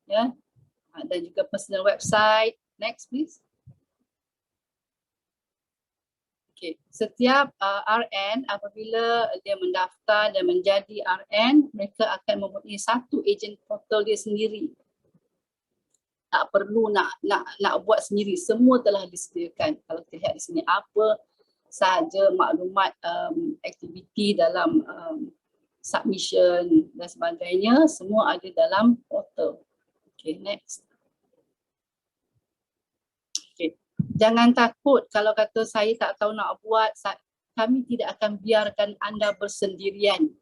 ya, dan juga personal website. Next please. Okay. Setiap RN apabila dia mendaftar dan menjadi RN, mereka akan mempunyai satu agent portal dia sendiri. Tak perlu nak buat sendiri, semua telah disediakan. Kalau kita lihat di sini apa sahaja maklumat aktiviti dalam submission dan sebagainya, semua ada dalam portal. Okay, next. Jangan takut kalau kata saya tak tahu nak buat, kami tidak akan biarkan anda bersendirian.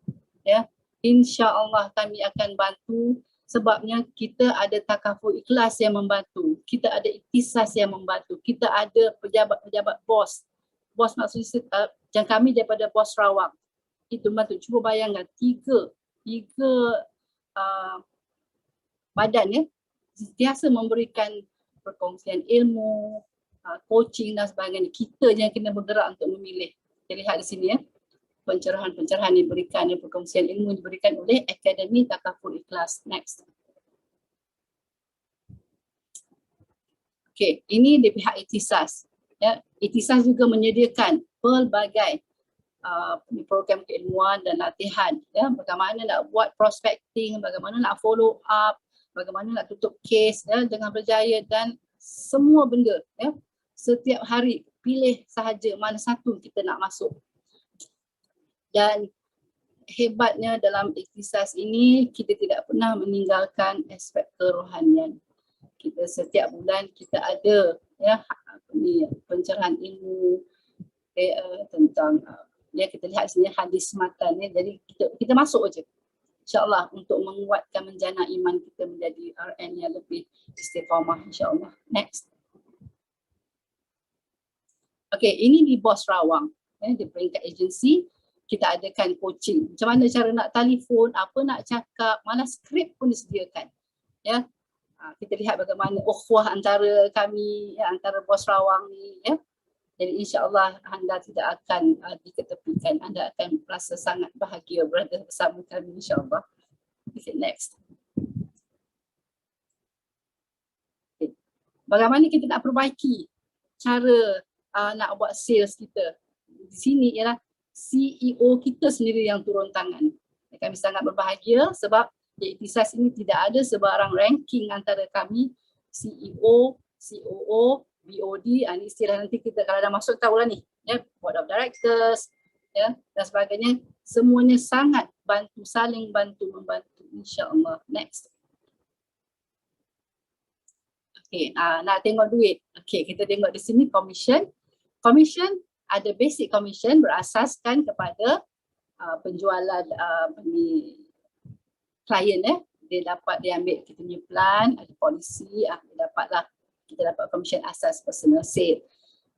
Ya, insya-Allah kami akan bantu, sebabnya kita ada takaful ikhlas yang membantu, kita ada iktisas yang membantu, kita ada pejabat-pejabat bos. Bos maksudnya yang kami daripada Bos Sarawak. Itu membantu. Cuba bayangkan tiga badan, ya, sentiasa memberikan perkongsian ilmu, coaching dan sebagainya. Kita yang kena bergerak untuk memilih. Kita lihat di sini, ya, pencerahan-pencerahan diberikan, perkongsian ilmu diberikan oleh Akademi Takaful Ikhlas. Next. Okey, ini di pihak Iktisas. Ya, Iktisas juga menyediakan pelbagai program keilmuan dan latihan. Ya, bagaimana nak buat prospecting, bagaimana nak follow up, bagaimana nak tutup kes ya, dengan berjaya dan semua benda ya. Setiap hari pilih sahaja mana satu kita nak masuk. Dan hebatnya dalam ikhtisas ini kita tidak pernah meninggalkan aspek kerohanian. Kita setiap bulan kita ada ya pencerahan ilmu tentang ya kita lihat sini hadis matan ya. Jadi kita masuk aja. InsyaAllah untuk menguatkan menjana iman kita menjadi RN yang lebih istiqamah insyaAllah. Next. Okay, ini di BOS Rawang. Di peringkat agensi, kita adakan coaching. Macam mana cara nak telefon, apa nak cakap, malah skrip pun disediakan. Ya, kita lihat bagaimana ukhuwah antara kami, ya, antara BOS Rawang ni. Ya. Jadi insyaAllah anda tidak akan diketepikan. Anda akan rasa sangat bahagia berada bersama kami insyaAllah. Okay, next. Okay. Bagaimana kita nak perbaiki cara nak buat sales kita. Di sini ialah CEO kita sendiri yang turun tangan. Kami sangat berbahagia sebab di ikhtisas ini tidak ada sebarang ranking antara kami CEO, COO, BOD, ini istilah nanti kita kalau dah masuk tahulah ni, ya, Board of Directors, ya, dan sebagainya. Semuanya sangat bantu, saling bantu membantu insya-Allah. Next. Okey, nak tengok duit. Okey, kita tengok di sini commission. Commission ada basic commission berasaskan kepada penjualan klien dia dapat dia ambil kita punya plan, ada polisi, kita dapat commission asas personal sale.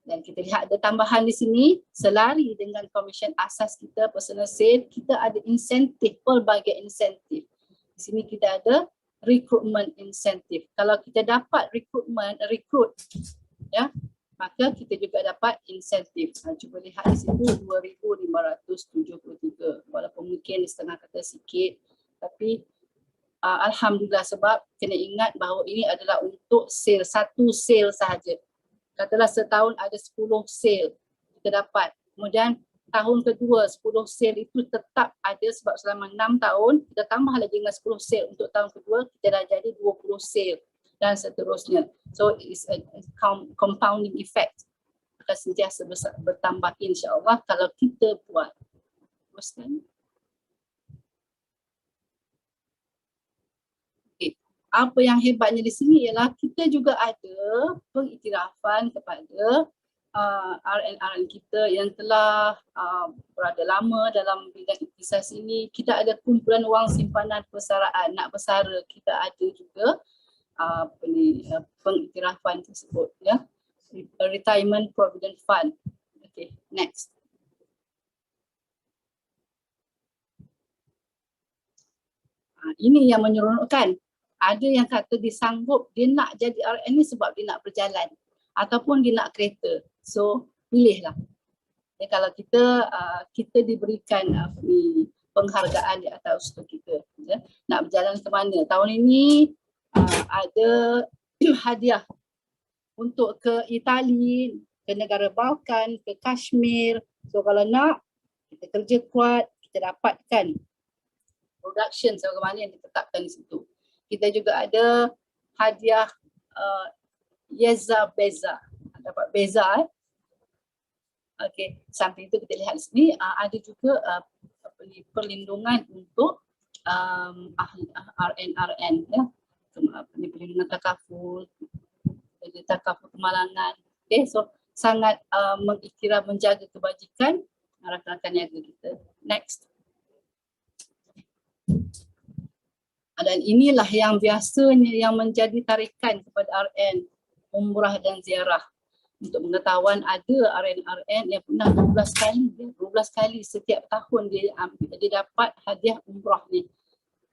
Dan kita lihat ada tambahan di sini, selari dengan commission asas kita personal sale, kita ada insentif, pelbagai insentif. Di sini kita ada recruitment insentif. Kalau kita dapat recruit ya, maka kita juga dapat insentif. Cuba lihat di situ 2,573. Walaupun mungkin setengah kata sikit, tapi alhamdulillah sebab kena ingat bahawa ini adalah untuk sale, satu sale sahaja. Katalah setahun ada 10 sale kita dapat. Kemudian tahun kedua 10 sale itu tetap ada sebab selama 6 tahun kita tambah lagi dengan 10 sale. Untuk tahun kedua kita dah jadi 20 sale. Dan seterusnya. So it's a compounding effect. Akan sentiasa bertambah insya-Allah kalau kita buat. Teruskan. Okay. Apa yang hebatnya di sini ialah kita juga ada pengiktirafan kepada RN-RN kita yang telah berada lama dalam bidang ikhtisas ini. Kita ada kumpulan wang simpanan persaraan, nak bersara, kita ada juga pengiktirafan tersebut ya, retirement provident fund. Okay, next. Ini yang menyeronokkan. Ada yang kata disanggup dia nak jadi RN ni sebab dia nak berjalan ataupun dia nak kereta. So pilihlah. Ya, kalau kita diberikan penghargaan di atas untuk kita ya, nak berjalan ke mana. Tahun ini ada hadiah untuk ke Itali, ke negara Balkan, ke Kashmir. So kalau nak, kita kerja kuat, kita dapatkan production sebagaimana yang ditetapkan di situ. Kita juga ada hadiah Yeza Beza. Dapat beza. Okey, sampai itu kita lihat di sini ada juga perlindungan untuk RN-RN ya. Perlindungan takaful, takaful kemalangan. Okay, so sangat mengiktiraf menjaga kebajikan rakan-rakan niaga kita. Next. Dan inilah yang biasanya yang menjadi tarikan kepada RN, umrah dan ziarah. Untuk pengetahuan ada RN-RN yang pernah 12 kali setiap tahun dia dapat hadiah umrah ni.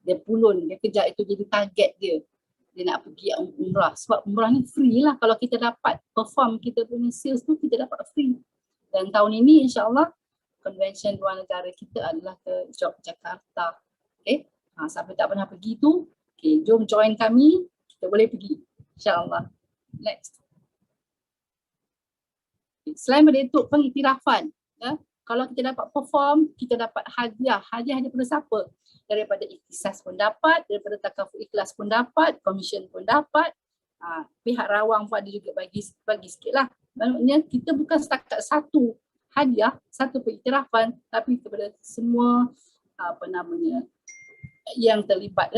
Dia pulun, dia kejar itu jadi target dia. Dia nak pergi umrah. Sebab umrah ni free lah. Kalau kita dapat perform kita punya sales tu, kita dapat free. Dan tahun ini insyaAllah convention luar negara kita adalah ke Yogyakarta. Okay. Siapa tak pernah pergi tu, okay, jom join kami, kita boleh pergi. InsyaAllah. Next. Okay. Selain daripada itu pengiktirafan. Ya, Kalau kita dapat perform, kita dapat hadiah. Hadiah daripada siapa? Daripada Ikhtisas pun dapat, daripada Takaful Ikhlas pun dapat, komisen pun dapat. Pihak rawang pun ada juga bagi sikit lah. Maksudnya kita bukan setakat satu hadiah, satu pengiktirafan, tapi kepada semua yang terlibat.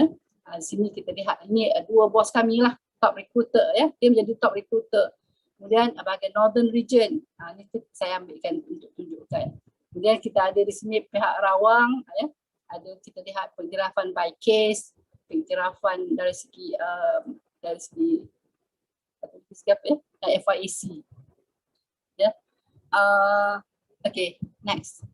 Sini kita lihat, ini dua bos kami lah, top recruiter ya. Dia menjadi top recruiter. Kemudian bahagian Northern Region, ini saya ambilkan untuk tunjukkan. Kemudian kita ada di sini pihak rawang, ya. Ada kita lihat pengiktirafan by case, pengiktirafan dari segi apa ya? FYAC. Ya. Okay, next.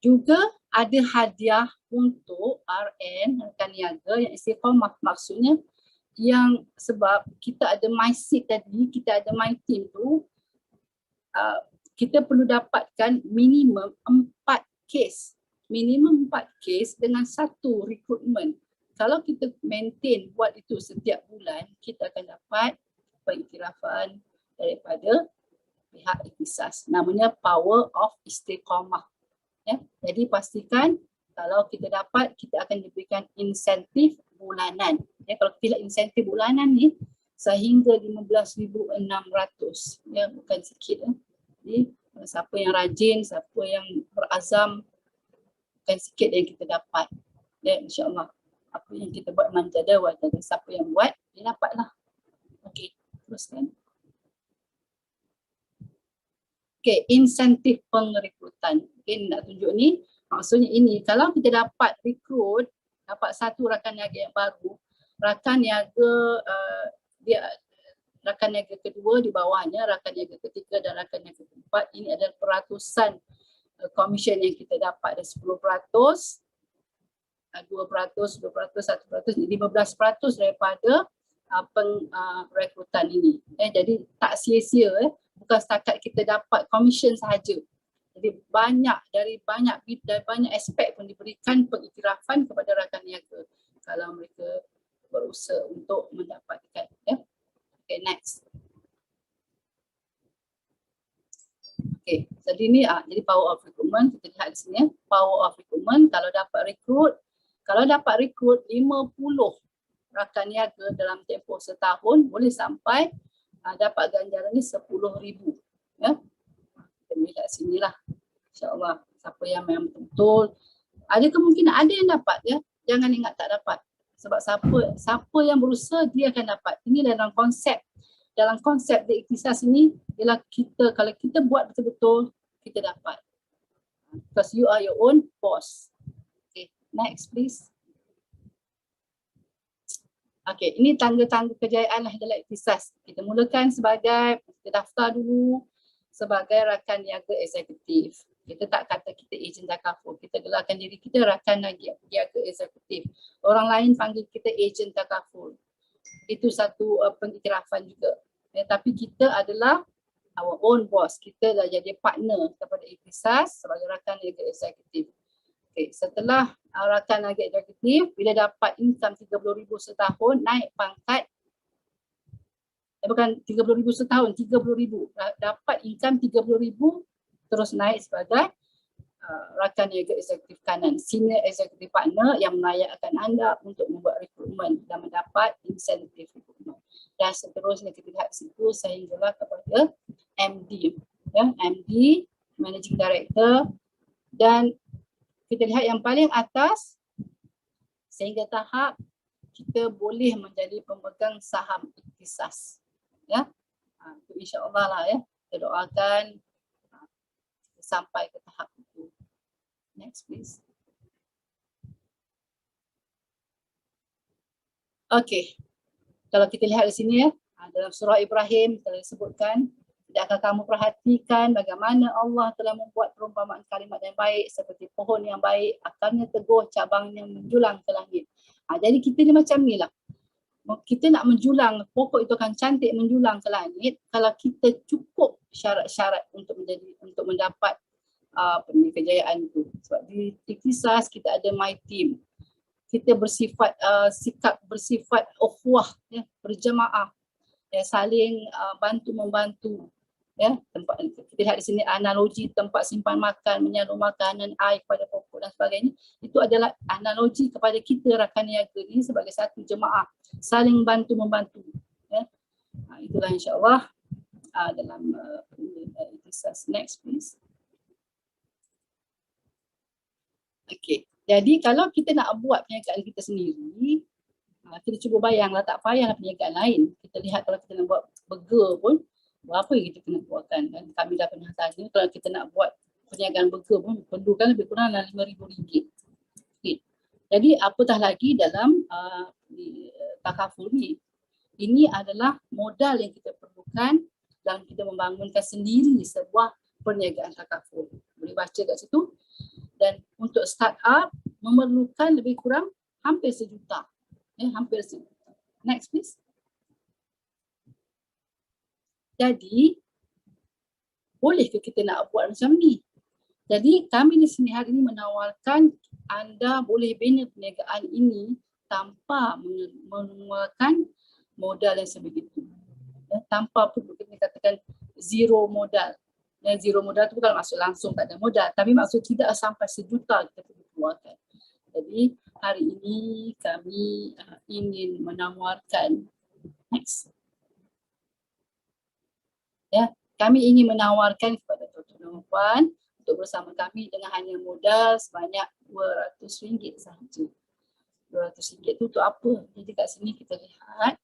Juga ada hadiah untuk RN, rekan niaga yang istiqamah. Maksudnya yang sebab kita ada my seat tadi, kita ada my team tu, kita perlu dapatkan minimum 4 case. Minimum 4 case dengan satu rekrutmen. Kalau kita maintain buat itu setiap bulan, kita akan dapat pengiktirafan daripada pihak Ikhtisas. Namanya Power of Istiqamah. Ya, jadi pastikan kalau kita dapat, kita akan diberikan insentif bulanan. Ya, kalau kita lihat insentif bulanan ni sehingga 15,600. Ya, bukan sikit. Ya. Jadi siapa yang rajin, siapa yang berazam, bukan sikit yang kita dapat. Ya, insya-Allah. Apa yang kita buat manjada wajada, siapa yang buat, dia dapatlah. Okey, teruskan. Okey, insentif pengrekrutan. Okay, nak tunjuk ni, maksudnya ini, kalau kita dapat rekrut, dapat satu rakan niaga yang baru, rakan niaga rakan niaga kedua di bawahnya, rakan niaga ketiga dan rakan niaga keempat, ini adalah peratusan komisen yang kita dapat, ada 10%, 2%, 1%, 15% daripada pengrekrutan ini. Jadi tak sia-sia, bukan setakat kita dapat komisen sahaja. Jadi dari banyak aspek pun diberikan pengiktirafan kepada rakan niaga kalau mereka berusaha untuk mendapatkan. Ya. Okay, next. Okay, jadi ni jadi power of recruitment, kita lihat di sini ya. Power of recruitment, kalau dapat rekrut 50 rakan niaga dalam tempoh setahun, boleh sampai dapat ganjaran ni 10,000. Ya. Kita lihat sini lah, insya-Allah. Siapa yang memang betul, ada kemungkinan ada yang dapat ya. Jangan ingat tak dapat. Sebab siapa yang berusaha dia akan dapat. Ini dalam konsep di Ikhtisas ini ialah kalau kita buat betul-betul, kita dapat. Because you are your own boss. Okay, next please. Okay, ini tangga-tangga kejayaan lah dalam Ikhtisas. Kita mulakan sebagai, kita daftar dulu sebagai rakan niaga eksekutif. Kita tak kata kita ejen takaful, kita gelarkan diri kita rakan niaga eksekutif. Orang lain panggil kita ejen takaful. Itu satu pengiktirafan juga. Ya, tapi kita adalah our own boss. Kita dah jadi partner kepada Ikhtisas sebagai rakan niaga eksekutif. Okay, setelah rakan niaga eksekutif, bila dapat income 30,000 setahun, naik pangkat. Bukan 30,000 setahun, 30,000. Dapat income 30,000, terus naik sebagai rakan niaga eksekutif kanan, senior executive partner yang melayakkan anda untuk membuat rekrutmen dan mendapat insentif rekrutmen. Dan seterusnya kita lihat situ sehinggalah kepada MD. Ya, MD, Managing Director, dan kita lihat yang paling atas sehingga tahap kita boleh menjadi pemegang saham Ikhtisas. Ya, itu insya-Allah lah ya. Kita doakan sampai ke tahap itu. Next please. Okay, kalau kita lihat di sini ya, dalam surah Ibrahim telah disebutkan, tidakkah kamu perhatikan bagaimana Allah telah membuat perumpamaan kalimat yang baik seperti pohon yang baik, akarnya teguh, cabangnya menjulang ke langit. Jadi kita ni macam ni lah. Kita nak menjulang, pokok itu akan cantik menjulang ke langit kalau kita cukup syarat-syarat untuk mendapat kejayaan itu. Sebab di Ikhtisas kita ada my team. Kita sikap bersifat ukhuwah, ya, berjemaah, ya, saling bantu membantu. Ya, tempat kita lihat di sini analogi tempat simpan makan, menyalur makanan, air kepada pokok dan sebagainya. Itu adalah analogi kepada kita rakan niaga ini sebagai satu jemaah, saling bantu membantu. Ya. Itulah insya-Allah dalam next please. Okey. Jadi kalau kita nak buat perniagaan kita sendiri, kita cuba bayanglah, tak payahlah perniagaan lain. Kita lihat kalau kita nak buat burger pun, berapa yang kita kena buatkan kan. Kami dah pernah tanya kalau kita nak buat perniagaan burger pun perlukan lebih kurang dalam RM5,000. Okay. Jadi apatah lagi dalam takaful ni. Ini adalah modal yang kita perlukan dalam kita membangunkan sendiri sebuah perniagaan takaful. Boleh baca kat situ. Dan untuk start up memerlukan lebih kurang hampir RM1 juta. Hampir RM1 juta. Next please. Jadi boleh ke kita nak buat macam ni? Jadi kami di sini hari ini menawarkan anda boleh bina perniagaan ini tanpa mengeluarkan modal yang sebegitu. Tanpa perlu kita katakan zero modal. Zero modal tu bukan maksud langsung tak ada modal, tapi maksud tidak sampai RM1 juta kita perlu keluarkan. Jadi hari ini kami ingin menawarkan kami ingin menawarkan kepada tuan-tuan dan puan untuk bersama kami dengan hanya modal sebanyak RM200 sahaja. RM200 tu untuk apa? Jadi kat sini kita lihat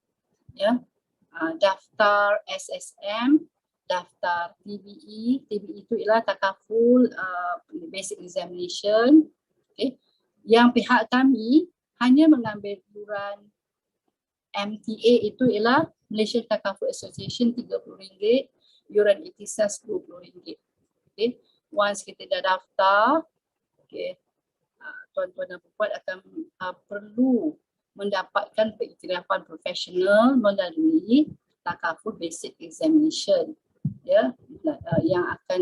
daftar SSM, daftar TBE. TBE itu ialah takaful basic examination. Okay. Yang pihak kami hanya mengambil yuran MTA itu ialah Malaysia Takaful Association RM30, yuran Ikhtisas RM20. Okay. Once kita dah daftar, okay, tuan-tuan dan puan akan perlu mendapatkan pengiktirafan profesional melalui Takaful Basic Examination, yang akan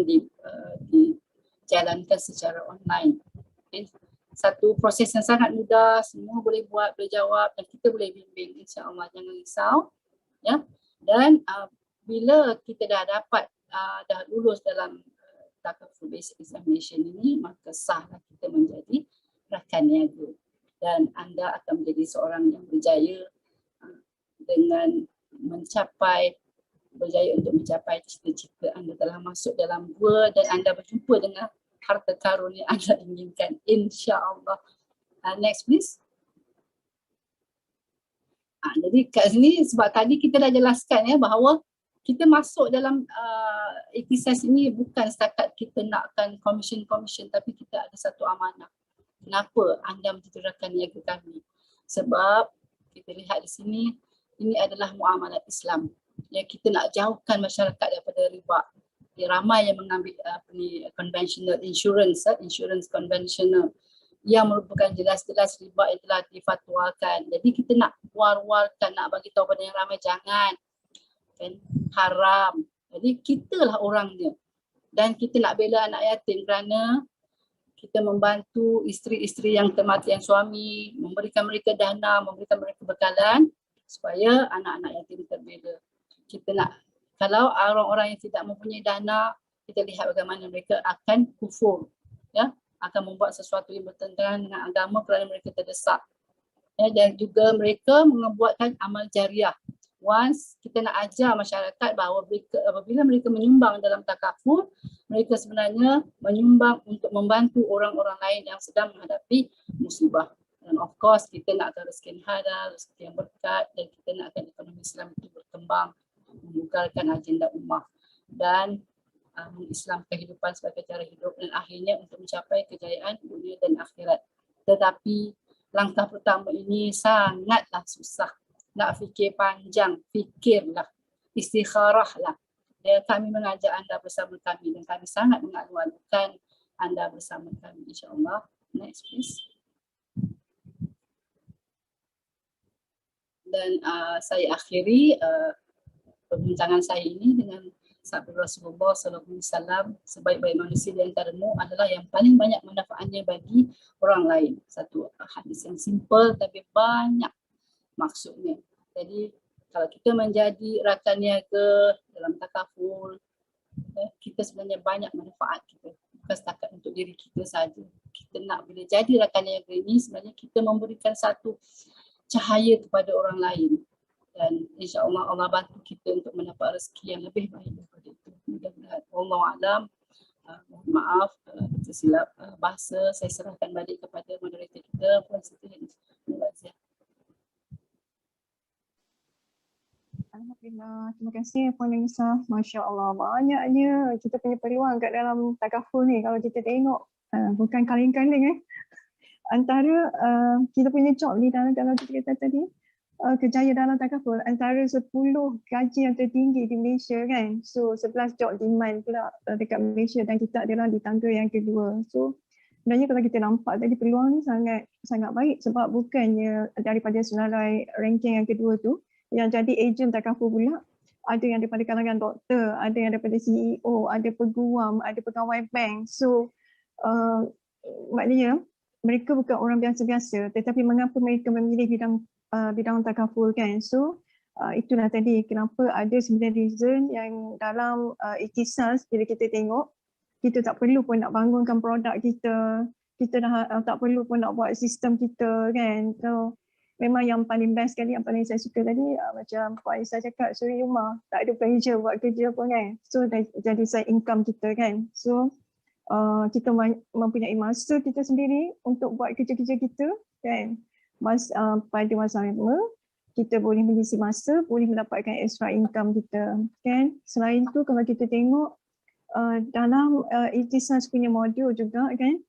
dijalankan secara online. Okay. Satu proses yang sangat mudah, semua boleh buat, boleh jawab dan kita boleh bimbing, insya-Allah, jangan risau. Ya. Dan bila kita dah dapat dah lulus dalam Takaful Basic Examination ini, maka sahlah kita menjadi rakan niaga dan anda akan menjadi seorang yang berjaya dengan berjaya untuk mencapai cita-cita anda telah masuk dalam gua dan anda berjumpa dengan harta karun yang anda inginkan, insya-Allah. Next please. Jadi kat sini sebab tadi kita dah jelaskan bahawa kita masuk dalam ikhtisas ini bukan setakat kita nakkan komisen-komisen, tapi kita ada satu amanah. Kenapa anda menjadi rakan niaga kami? Sebab kita lihat di sini, ini adalah muamalah Islam. Kita nak jauhkan masyarakat daripada riba. Ramai yang mengambil conventional insurance conventional yang merupakan jelas-jelas riba yang telah difatwakan. Jadi kita nak war-warkan, nak bagi tahu pada yang ramai jangan, kan, haram. Jadi kitalah orangnya. Dan kita nak bela anak yatim kerana kita membantu isteri-isteri yang kematian suami, memberikan mereka dana, memberikan mereka bekalan supaya anak-anak yatim terbela. Kita nak, kalau orang-orang yang tidak mempunyai dana, kita lihat bagaimana mereka akan kufur, akan membuat sesuatu yang bertentangan dengan agama kerana mereka terdesak. Dan juga mereka membuatkan amal jariah. Once kita nak ajar masyarakat bahawa apabila mereka menyumbang dalam takaful, mereka sebenarnya menyumbang untuk membantu orang-orang lain yang sedang menghadapi musibah. Dan of course kita nak rezeki halal, rezeki yang berkat, dan kita nakkan ekonomi Islam itu berkembang, membukakan agenda ummah dan mengislam kehidupan sebagai cara hidup dan akhirnya untuk mencapai kejayaan dunia dan akhirat. Tetapi langkah pertama ini sangatlah susah. Nak fikir panjang, fikirlah, istikharahlah. Kami mengajak anda bersama kami dan kami sangat mengalu-alukan anda bersama kami, insya-Allah. Next please. Dan saya akhiri perbincangan saya ini dengan sabda Rasulullah SAW, sebaik-baik manusia di antaramu adalah yang paling banyak manfaatnya bagi orang lain. Satu hadis yang simple tapi banyak maksudnya. Jadi kalau kita menjadi rakan niaga dalam takaful, kita sebenarnya banyak manfaat kita, bukan setakat untuk diri kita saja. Kita nak bila jadi rakan niaga ini, sebenarnya kita memberikan satu cahaya kepada orang lain, dan insya-Allah Allah bantu kita untuk mendapat rezeki yang lebih baik daripada itu. Mudah-mudahan. Wallahu a'lam. Mohon maaf tersilap bahasa. Saya serahkan balik kepada moderator kita, Puan Siti Nurhazia. Alhamdulillah, terima kasih Puan Nisa. Masya Allah, banyaknya kita punya peluang kat dalam takaful ni kalau kita tengok. Bukan kaleng-kaleng antara kita punya job ni dalam kita kata tadi, kerjaya dalam takaful antara 10 gaji yang tertinggi di Malaysia kan. So 11 job demand pula dekat Malaysia dan kita adalah di tangga yang kedua. So sebenarnya kalau kita nampak tadi peluang ni sangat baik sebab bukannya daripada senarai ranking yang kedua tu yang jadi ejen takaful pula. Ada yang daripada kalangan doktor, ada yang daripada CEO, ada peguam, ada pegawai bank. So maknanya mereka bukan orang biasa-biasa, tetapi mengapa mereka memilih bidang takaful kan. So itulah tadi kenapa ada 9 reason yang dalam ikhtisas bila kita tengok, kita tak perlu pun nak bangunkan produk kita dah tak perlu pun nak buat sistem kita kan. So memang yang paling best sekali, yang paling saya suka tadi macam Puan Aisyah cakap, suri rumah, tak ada pressure buat kerja pun kan. So jadi side income kita kan. So kita mempunyai masa kita sendiri untuk buat kerja-kerja kita kan. Pada masa yang sama kita boleh mengisi masa, boleh mendapatkan extra income kita kan. Selain tu kalau kita tengok dalam ikhtisas punya modul juga kan,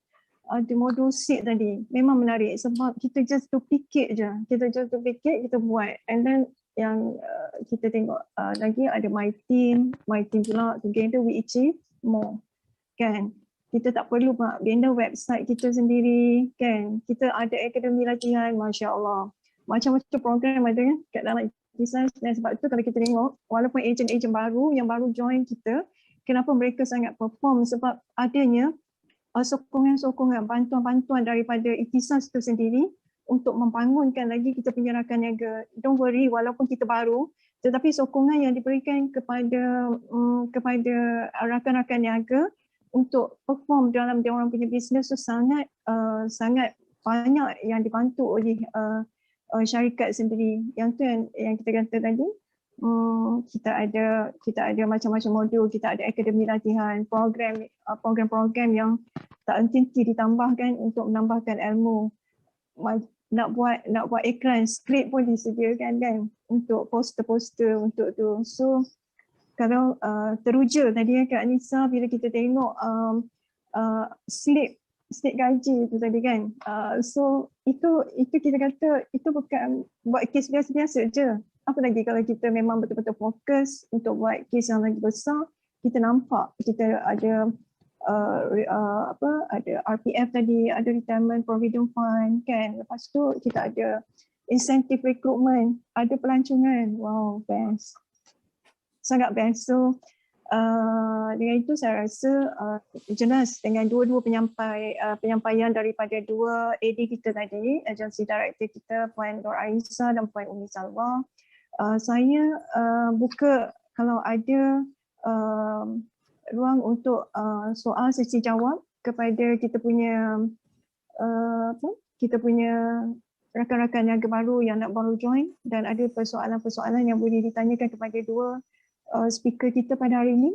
ada modul seed tadi memang menarik sebab kita just duplicate je, kita buat, and then yang kita tengok lagi ada my team pula, together we achieve more kan. Kita tak perlu bina website kita sendiri kan. Kita ada akademi latihan, Masya Allah. Macam-macam program ada kat dalam ikhtisas, dan sebab itu kalau kita tengok walaupun ejen-ejen baru yang baru join kita, kenapa mereka sangat perform, sebab adanya sokongan-sokongan, bantuan-bantuan daripada ikhtisas itu sendiri untuk membangunkan lagi kita punya rakan niaga. Don't worry, walaupun kita baru, tetapi sokongan yang diberikan kepada rakan-rakan niaga untuk perform dalam dia orang punya bisnes tu sangat banyak yang dibantu oleh syarikat sendiri. Yang tu yang kita kata tadi, kita ada macam-macam modul, kita ada akademi latihan, program-program yang tak henti ditambahkan untuk menambahkan ilmu. Nak buat iklan, skrip pun disediakan kan untuk poster-poster untuk tu. So kalau teruja tadi Kak Nisa bila kita tengok slip gaji itu tadi kan. So itu kita kata itu bukan buat kes biasa-biasa je. Apa lagi kalau kita memang betul-betul fokus untuk buat kes yang lagi besar, kita nampak kita ada ada RPF tadi, ada retirement provident fund kan. Lepas tu kita ada incentive recruitment, ada pelancongan. Wow, best. Sangat best. So dengan itu saya rasa jelas dengan dua-dua penyampaian daripada dua AD kita tadi, agensi director kita Puan Nur Aisyah dan Puan Umi Salwa, saya buka kalau ada ruang untuk soal sesi jawab kepada kita punya rakan-rakan niaga baru yang nak baru join, dan ada persoalan-persoalan yang boleh ditanyakan kepada dua speaker kita pada hari ini.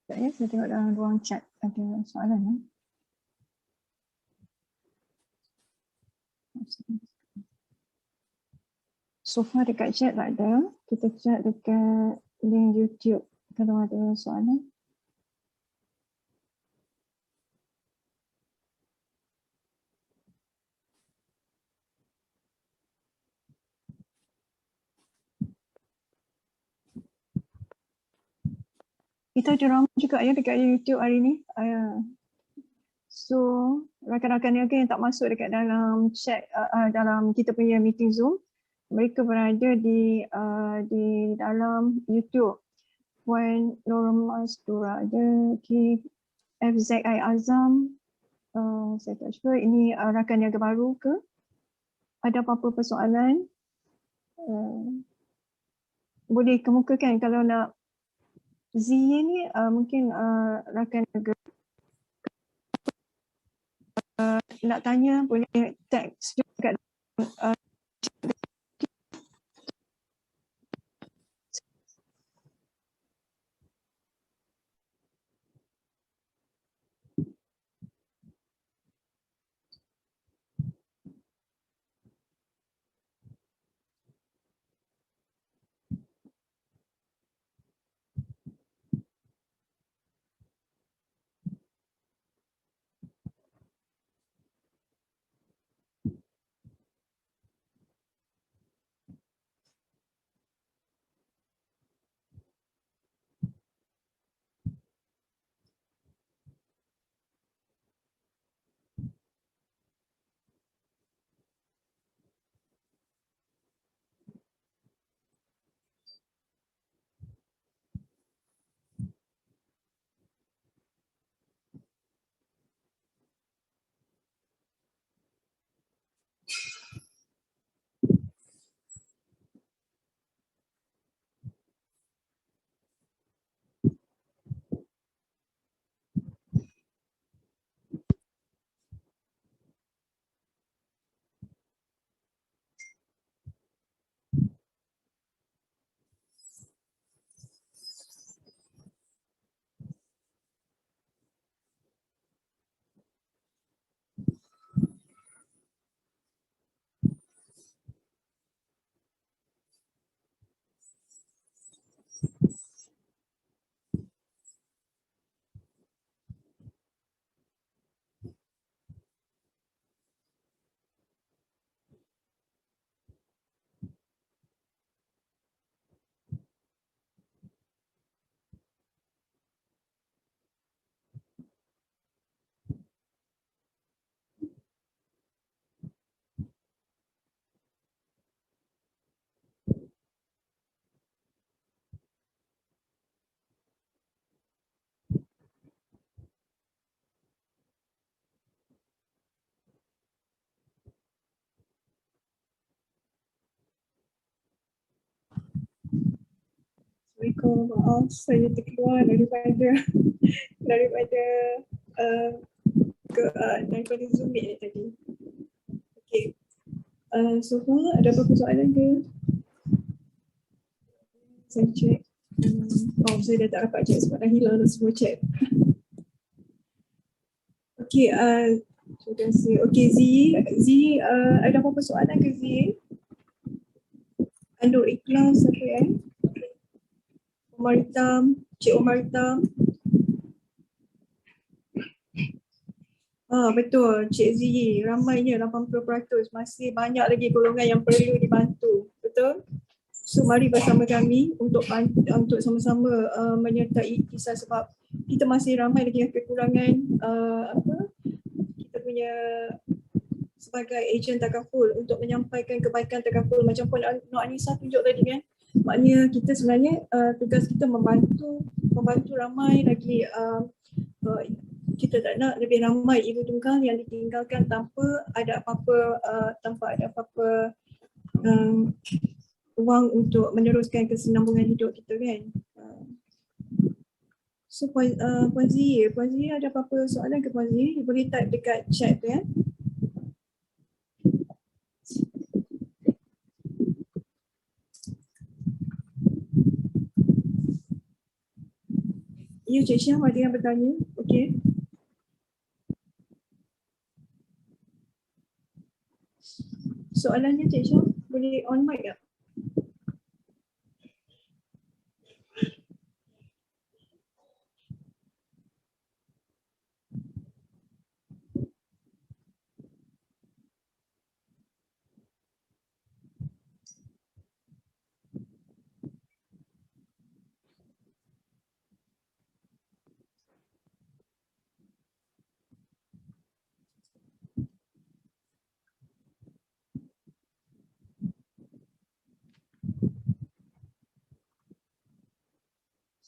Sekejap ya, saya tengok dalam ruang chat ada soalan. So far dekat chat tak ada. Kita chat dekat link YouTube kalau ada soalan. Kita ada ramai juga ya dekat YouTube hari ni. So rakan-rakan niaga yang tak masuk dekat dalam chat, dalam kita punya meeting Zoom, mereka berada di dalam YouTube. Puan Nur Mastura ada, FZI Azam, saya tak sure ini rakan niaga baru ke ada apa-apa persoalan, boleh kemukakan. Kalau nak Z ni mungkin rakan agak nak tanya boleh text juga kat Assalamualaikum, maaf saya terkeluar daripada daripada Zoom meet ni tadi. Okey. So far ada apa-apa soalan ke? Saya check. Saya dah tak dapat check sebab dah hilang dah semua check. Okey, terima kasih. Okey, Z, ada apa-apa soalan ke Z? Anduk ikhlas apa ya? Omar Hitam, Cik Omar Hitam. Betul, Cik Z, ramainya 80%, masih banyak lagi golongan yang perlu dibantu. Betul? So mari bersama kami untuk sama-sama menyertai kisah, sebab kita masih ramai lagi yang kekurangan kita punya sebagai ejen takaful untuk menyampaikan kebaikan takaful macam Puan Nur Anisa tunjuk tadi kan. Maknanya kita sebenarnya tugas kita membantu ramai lagi, kita tak nak lebih ramai ibu tunggal yang ditinggalkan tanpa ada apa-apa wang untuk meneruskan kesinambungan hidup kita kan. So Puan Zee ada apa-apa soalan ke Puan Zee? Boleh type dekat chat tu ya. Ya, Cik Syah ada yang bertanya. Okey. Soalannya Cik Syah, boleh on mic tak?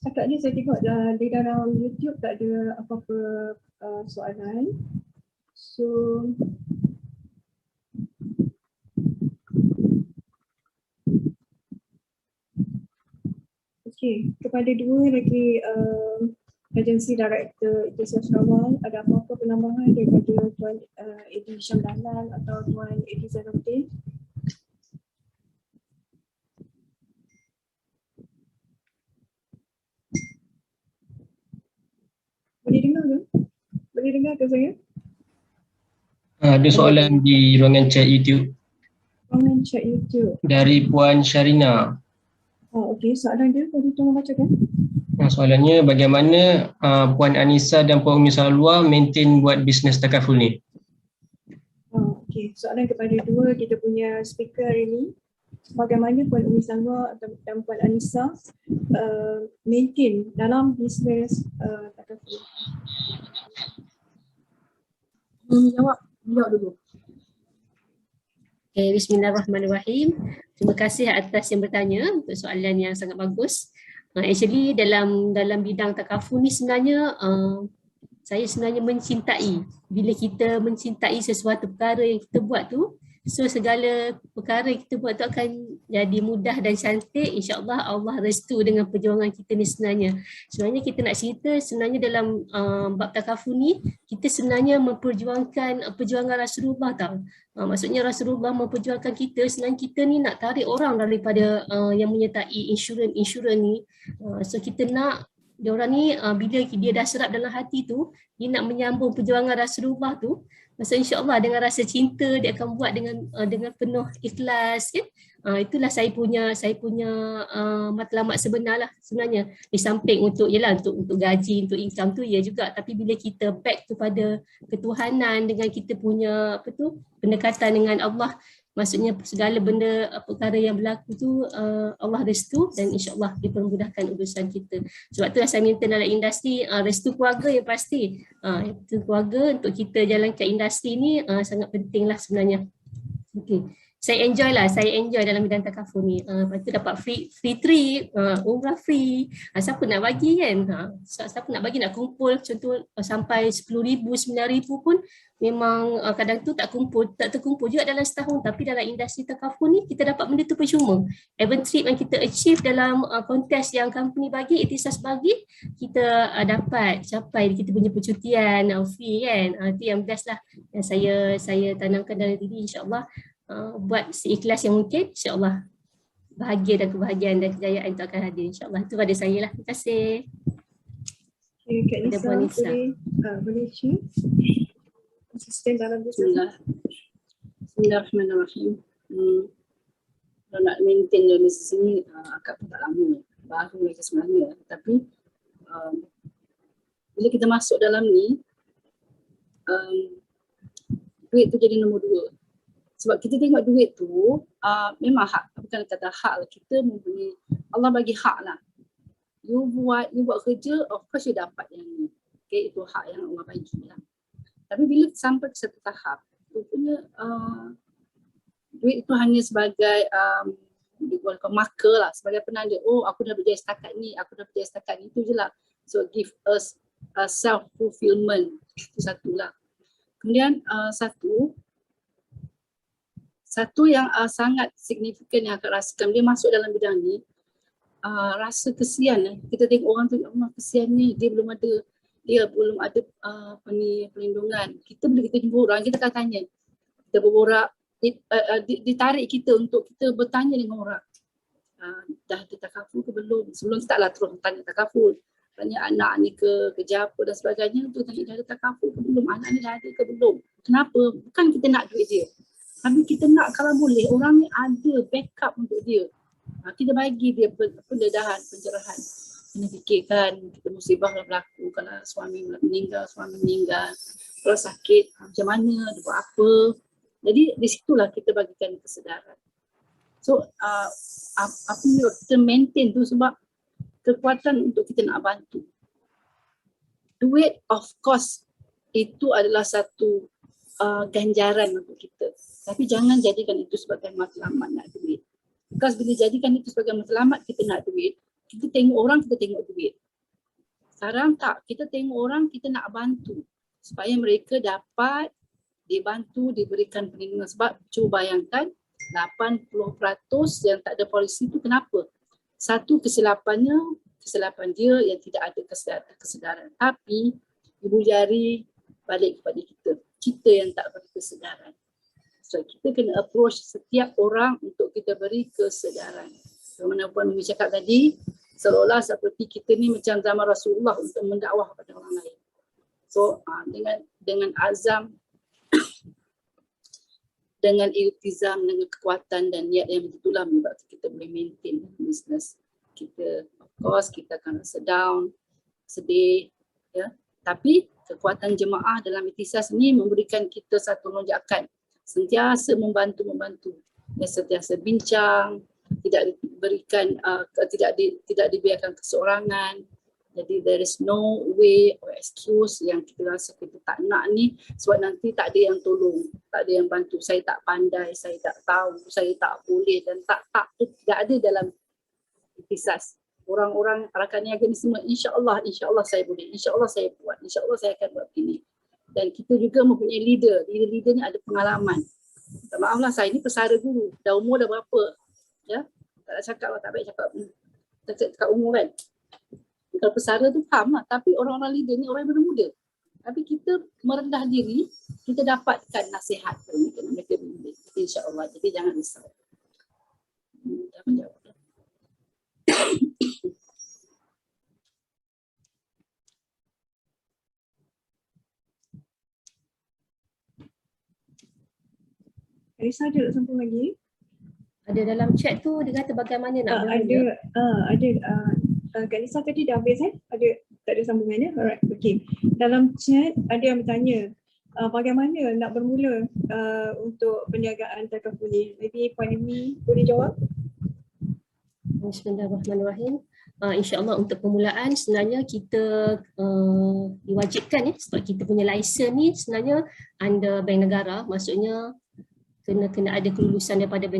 Setakat ni saya tengok di dalam YouTube tak ada apa-apa soalan. So Okey, kepada dua lagi agensi director Ikhlas Sarawak, ada apa-apa penambahan daripada Tuan Edi Syamdalan atau Tuan Edi Zainuddin? Boleh dengar ke? Boleh dengar ke saya? Ada soalan di ruangan chat YouTube Komen chat YouTube. dari Puan Syarina. Okey, soalan dia tadi tolong bacakan. Soalannya bagaimana Puan Anissa dan Puan Umi Salwa maintain buat bisnes takaful ni? Okey, soalan kepada dua kita punya speaker hari ni. Bagaimana Puan Umi Salwa dan Puan Anissa maintain dalam bisnes takaful? Jawab dulu. Okay, bismillahirrahmanirrahim. Terima kasih atas yang bertanya untuk soalan yang sangat bagus. Actually dalam bidang takaful ni sebenarnya saya sebenarnya mencintai. Bila kita mencintai sesuatu perkara yang kita buat tu, so segala perkara yang kita buat tu akan jadi mudah dan cantik. InsyaAllah Allah restu dengan perjuangan kita ni sebenarnya. Sebenarnya kita nak cerita sebenarnya dalam bab takaful ni, kita sebenarnya memperjuangkan perjuangan Rasulullah tau. Maksudnya Rasulullah memperjuangkan kita, sebenarnya kita ni nak tarik orang daripada yang menyertai insurans ni. So kita nak diorang ni bila dia dah serap dalam hati tu, dia nak menyambung perjuangan Rasulullah tu, masa insya-Allah dengan rasa cinta dia akan buat dengan penuh ikhlas kan. Itulah saya punya matlamat sebenar lah sebenarnya. Di samping untuk gaji, untuk income tu ya juga, tapi bila kita back kepada ketuhanan dengan kita punya pendekatan dengan Allah, maksudnya segala benda perkara yang berlaku tu Allah restu dan insya-Allah dipermudahkan urusan kita. Sebab itulah saya minta dalam industri restu keluarga yang pasti. Restu keluarga untuk kita jalankan industri ni sangat penting lah sebenarnya. Okey. Saya enjoy dalam bidang takaful ni. Lepas tu dapat free trip, umrah free. Siapa nak bagi kan? Siapa nak bagi, nak kumpul contoh sampai 10,000, 9,000 pun memang kadang tu tak terkumpul juga dalam setahun. Tapi dalam industri takaful ni kita dapat benda tu percuma. Event trip yang kita achieve dalam kontes yang company bagi, Ikhtisas bagi, kita dapat capai kita punya percutian free kan. Itu yang best lah yang saya tanamkan dalam diri, insya-Allah. Buat seikhlas yang mungkin, insya-Allah bahagia dan kebahagiaan dan kejayaan itu akan hadir, insya-Allah. Itu pada saya lah. Terima kasih. Okay, Kak Nisa, boleh share asisten dalam bisnes. Bismillahirrahmanirrahim. Kalau nak maintain dalam bisnes ni agak tak lama, baru lagi sebenarnya. Tapi bila kita masuk dalam ni, duit tu jadi nombor 2. Sebab kita tengok duit tu memang hak, bukan kata hak lah, kita memberi, Allah bagi hak lah. You buat kerja, of course you dapat yang ni. Okay, itu hak yang Allah bagi lah. Tapi bila sampai ke satu tahap, rupanya duit itu hanya sebagai digunakan marker lah, sebagai penanda, oh aku dah berjaya setakat ni, aku dah berjaya setakat ni, itu je lah. So give us self-fulfillment, itu satu lah. Kemudian satu yang sangat signifikan yang akan rasakan dia masuk dalam bidang ni, rasa kesian. Kita tengok orang tu, Allah kesian ni, dia belum ada perlindungan. Kita bila kita jumpa orang, kita akan tanya, kita berborak, ditarik kita untuk kita bertanya dengan orang, dah ada takaful ke belum? Sebelum kita taklah terus tanya takaful, tanya anak ni kerja apa dan sebagainya, tu tanya dah ada takaful ke belum, anak ni dah ada ke belum. Kenapa? Bukan kita nak duit dia, tapi kita nak kalau boleh orang ni ada backup untuk dia. Kita bagi dia pendedahan, pencerahan. Kena fikirkan, kita musibah yang berlaku, kalau suami meninggal, kalau sakit, macam mana, dia buat apa. Jadi di situlah kita bagikan kesedaran. So apa yang kita maintain tu sebab kekuatan untuk kita nak bantu. Duit of course itu adalah satu ganjaran untuk kita. Tapi jangan jadikan itu sebagai matlamat nak duit. Because bila jadikan itu sebagai matlamat kita nak duit, kita tengok orang, kita tengok duit. Sekarang tak, kita tengok orang, kita nak bantu supaya mereka dapat dibantu, diberikan perlindungan. Sebab cuba bayangkan 80% yang tak ada polisi itu kenapa? Satu kesilapan dia yang tidak ada kesedaran. Tapi ibu jari balik kepada kita yang tak beri kesedaran. So kita kena approach setiap orang untuk kita beri kesedaran. Bagaimana Puan Umi cakap tadi, seolah-olah seperti kita ni macam zaman Rasulullah untuk mendakwah kepada orang lain. So dengan azam, dengan iltizam, dengan kekuatan dan niat yang betul-betul menyebabkan kita boleh maintain bisnes kita. Of course kita akan rasa down, sedih, ya. Tapi kekuatan jemaah dalam ikhtisas ni memberikan kita satu lonjakan, sentiasa membantu, sentiasa bincang, tidak diberikan tidak dibiarkan keseorangan. Jadi there is no way or excuse yang kita rasa kita tak nak ni sebab nanti tak ada yang tolong, tak ada yang bantu, saya tak pandai, saya tak tahu, saya tak boleh, dan tak tidak ada dalam ikhtisas. Orang-orang rakan niaga ni semua insya-Allah saya boleh, insya-Allah saya buat, insya-Allah saya akan buat begini. Dan kita juga mempunyai leader ni ada pengalaman. Tak maaflah, saya ni pesara guru, dah umur dah berapa, ya, tak nak cakap lah, tak baik cakap umur kan. Kalau pesara tu faham lah, tapi orang-orang leader ni orang yang muda. Tapi kita merendah diri, kita dapatkan nasihat dari mereka bimbing, insya-Allah. Jadi jangan risau. Dah menjawab. Risa ada nak sambung lagi? Ada dalam chat tu dia kata bagaimana nak bermula. Kak Lisa tadi dah habis Ada tak ada sambungannya? Alright, okay. Dalam chat ada yang bertanya bagaimana nak bermula untuk perniagaan takaful ni. Maybe Puan Umi boleh jawab? Bismillahirrahmanirrahim. InsyaAllah untuk permulaan sebenarnya kita diwajibkan sebab kita punya lesen ni sebenarnya under bank negara, maksudnya kena ada kelulusan daripada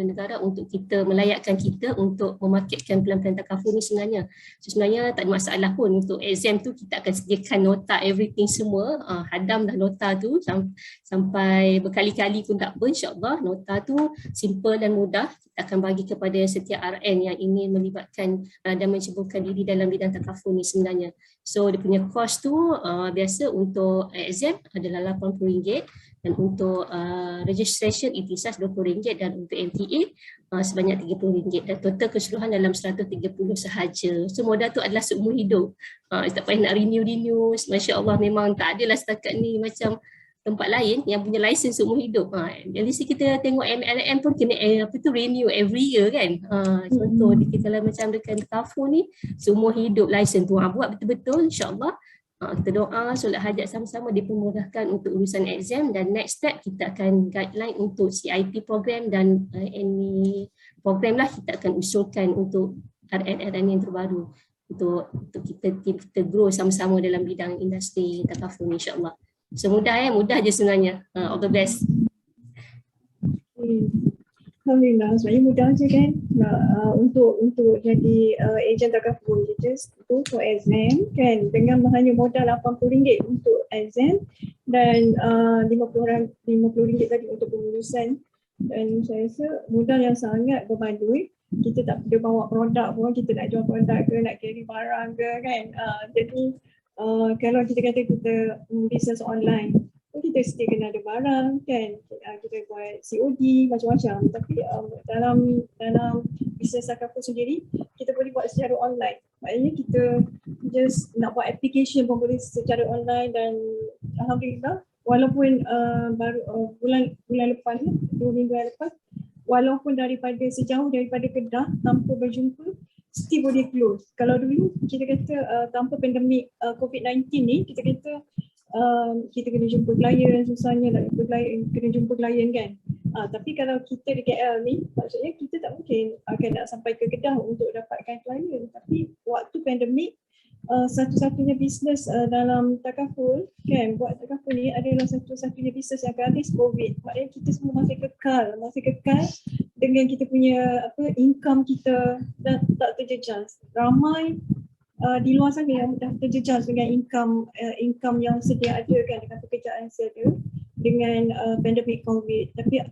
negara untuk kita melayakkan kita untuk memarketkan pelan-pelan takaful ni sebenarnya. So, sebenarnya tak ada masalah pun untuk exam tu, kita akan sediakan nota everything semua, hadam dah nota tu sampai berkali-kali pun tak apa, insyaAllah nota tu simple dan mudah. Kita akan bagi kepada setiap RN yang ingin melibatkan dan menceburkan diri dalam bidang takaful ni sebenarnya. So dia punya cost tu biasa untuk exam adalah RM80 dan untuk registration ikhtisas RM20 dan untuk MTA sebanyak RM30 dan total keseluruhan dalam RM130 sahaja. So modal tu adalah seumur hidup. Tak payah nak renew. Masya-Allah, memang tak adalah setakat ni macam tempat lain yang punya license seumur hidup. Jadi kita tengok MLM pun kena renew every year kan. Contoh kita lah macam dekat takaful ni seumur hidup license tu. Buat betul-betul insya-Allah. Kita doa, solat hajat sama-sama dipermudahkan untuk urusan exam, dan next step kita akan guideline untuk CIP program dan any program lah kita akan usulkan untuk RN yang terbaru untuk kita grow sama-sama dalam bidang industri takaful ni insya-Allah. So mudah je sebenarnya. All the best. Alhamdulillah, sebenarnya mudah je kan untuk jadi ejen takaful. Just go for exam kan, dengan hanya modal RM80 untuk exam dan RM50 tadi untuk pengurusan. Dan saya rasa modal yang sangat berbaloi. Kita tak perlu bawa produk pun, kita nak jual produk ke, nak carry barang ke kan. Jadi kalau kita kata kita business online, kita still kena ada barang kan, kita buat COD macam-macam, tapi dalam bisnes takaful sendiri kita boleh buat secara online. Maknanya kita just nak buat application pun boleh secara online. Dan alhamdulillah, walaupun baru bulan lepas, 2 minggu lepas, walaupun sejauh daripada Kedah tanpa berjumpa, still boleh close. Kalau dulu kita kata tanpa pandemik COVID-19 ni, kita kata kita kena jumpa klien, susahnya nak kena jumpa klien kan. Tapi kalau kita di KL ni, maksudnya kita tak mungkin akan nak sampai ke Kedah untuk dapatkan klien. Tapi waktu pandemik, satu-satunya bisnes dalam takaful kan, buat takaful ni adalah satu-satunya bisnes yang gratis COVID. Maknanya kita semua masih kekal dengan kita punya income kita dan tak terjejas. Ramai di luar sana yang dah terjejas dengan income yang sedia ada kan, dengan pekerjaan yang sedia dengan pandemik COVID. Tapi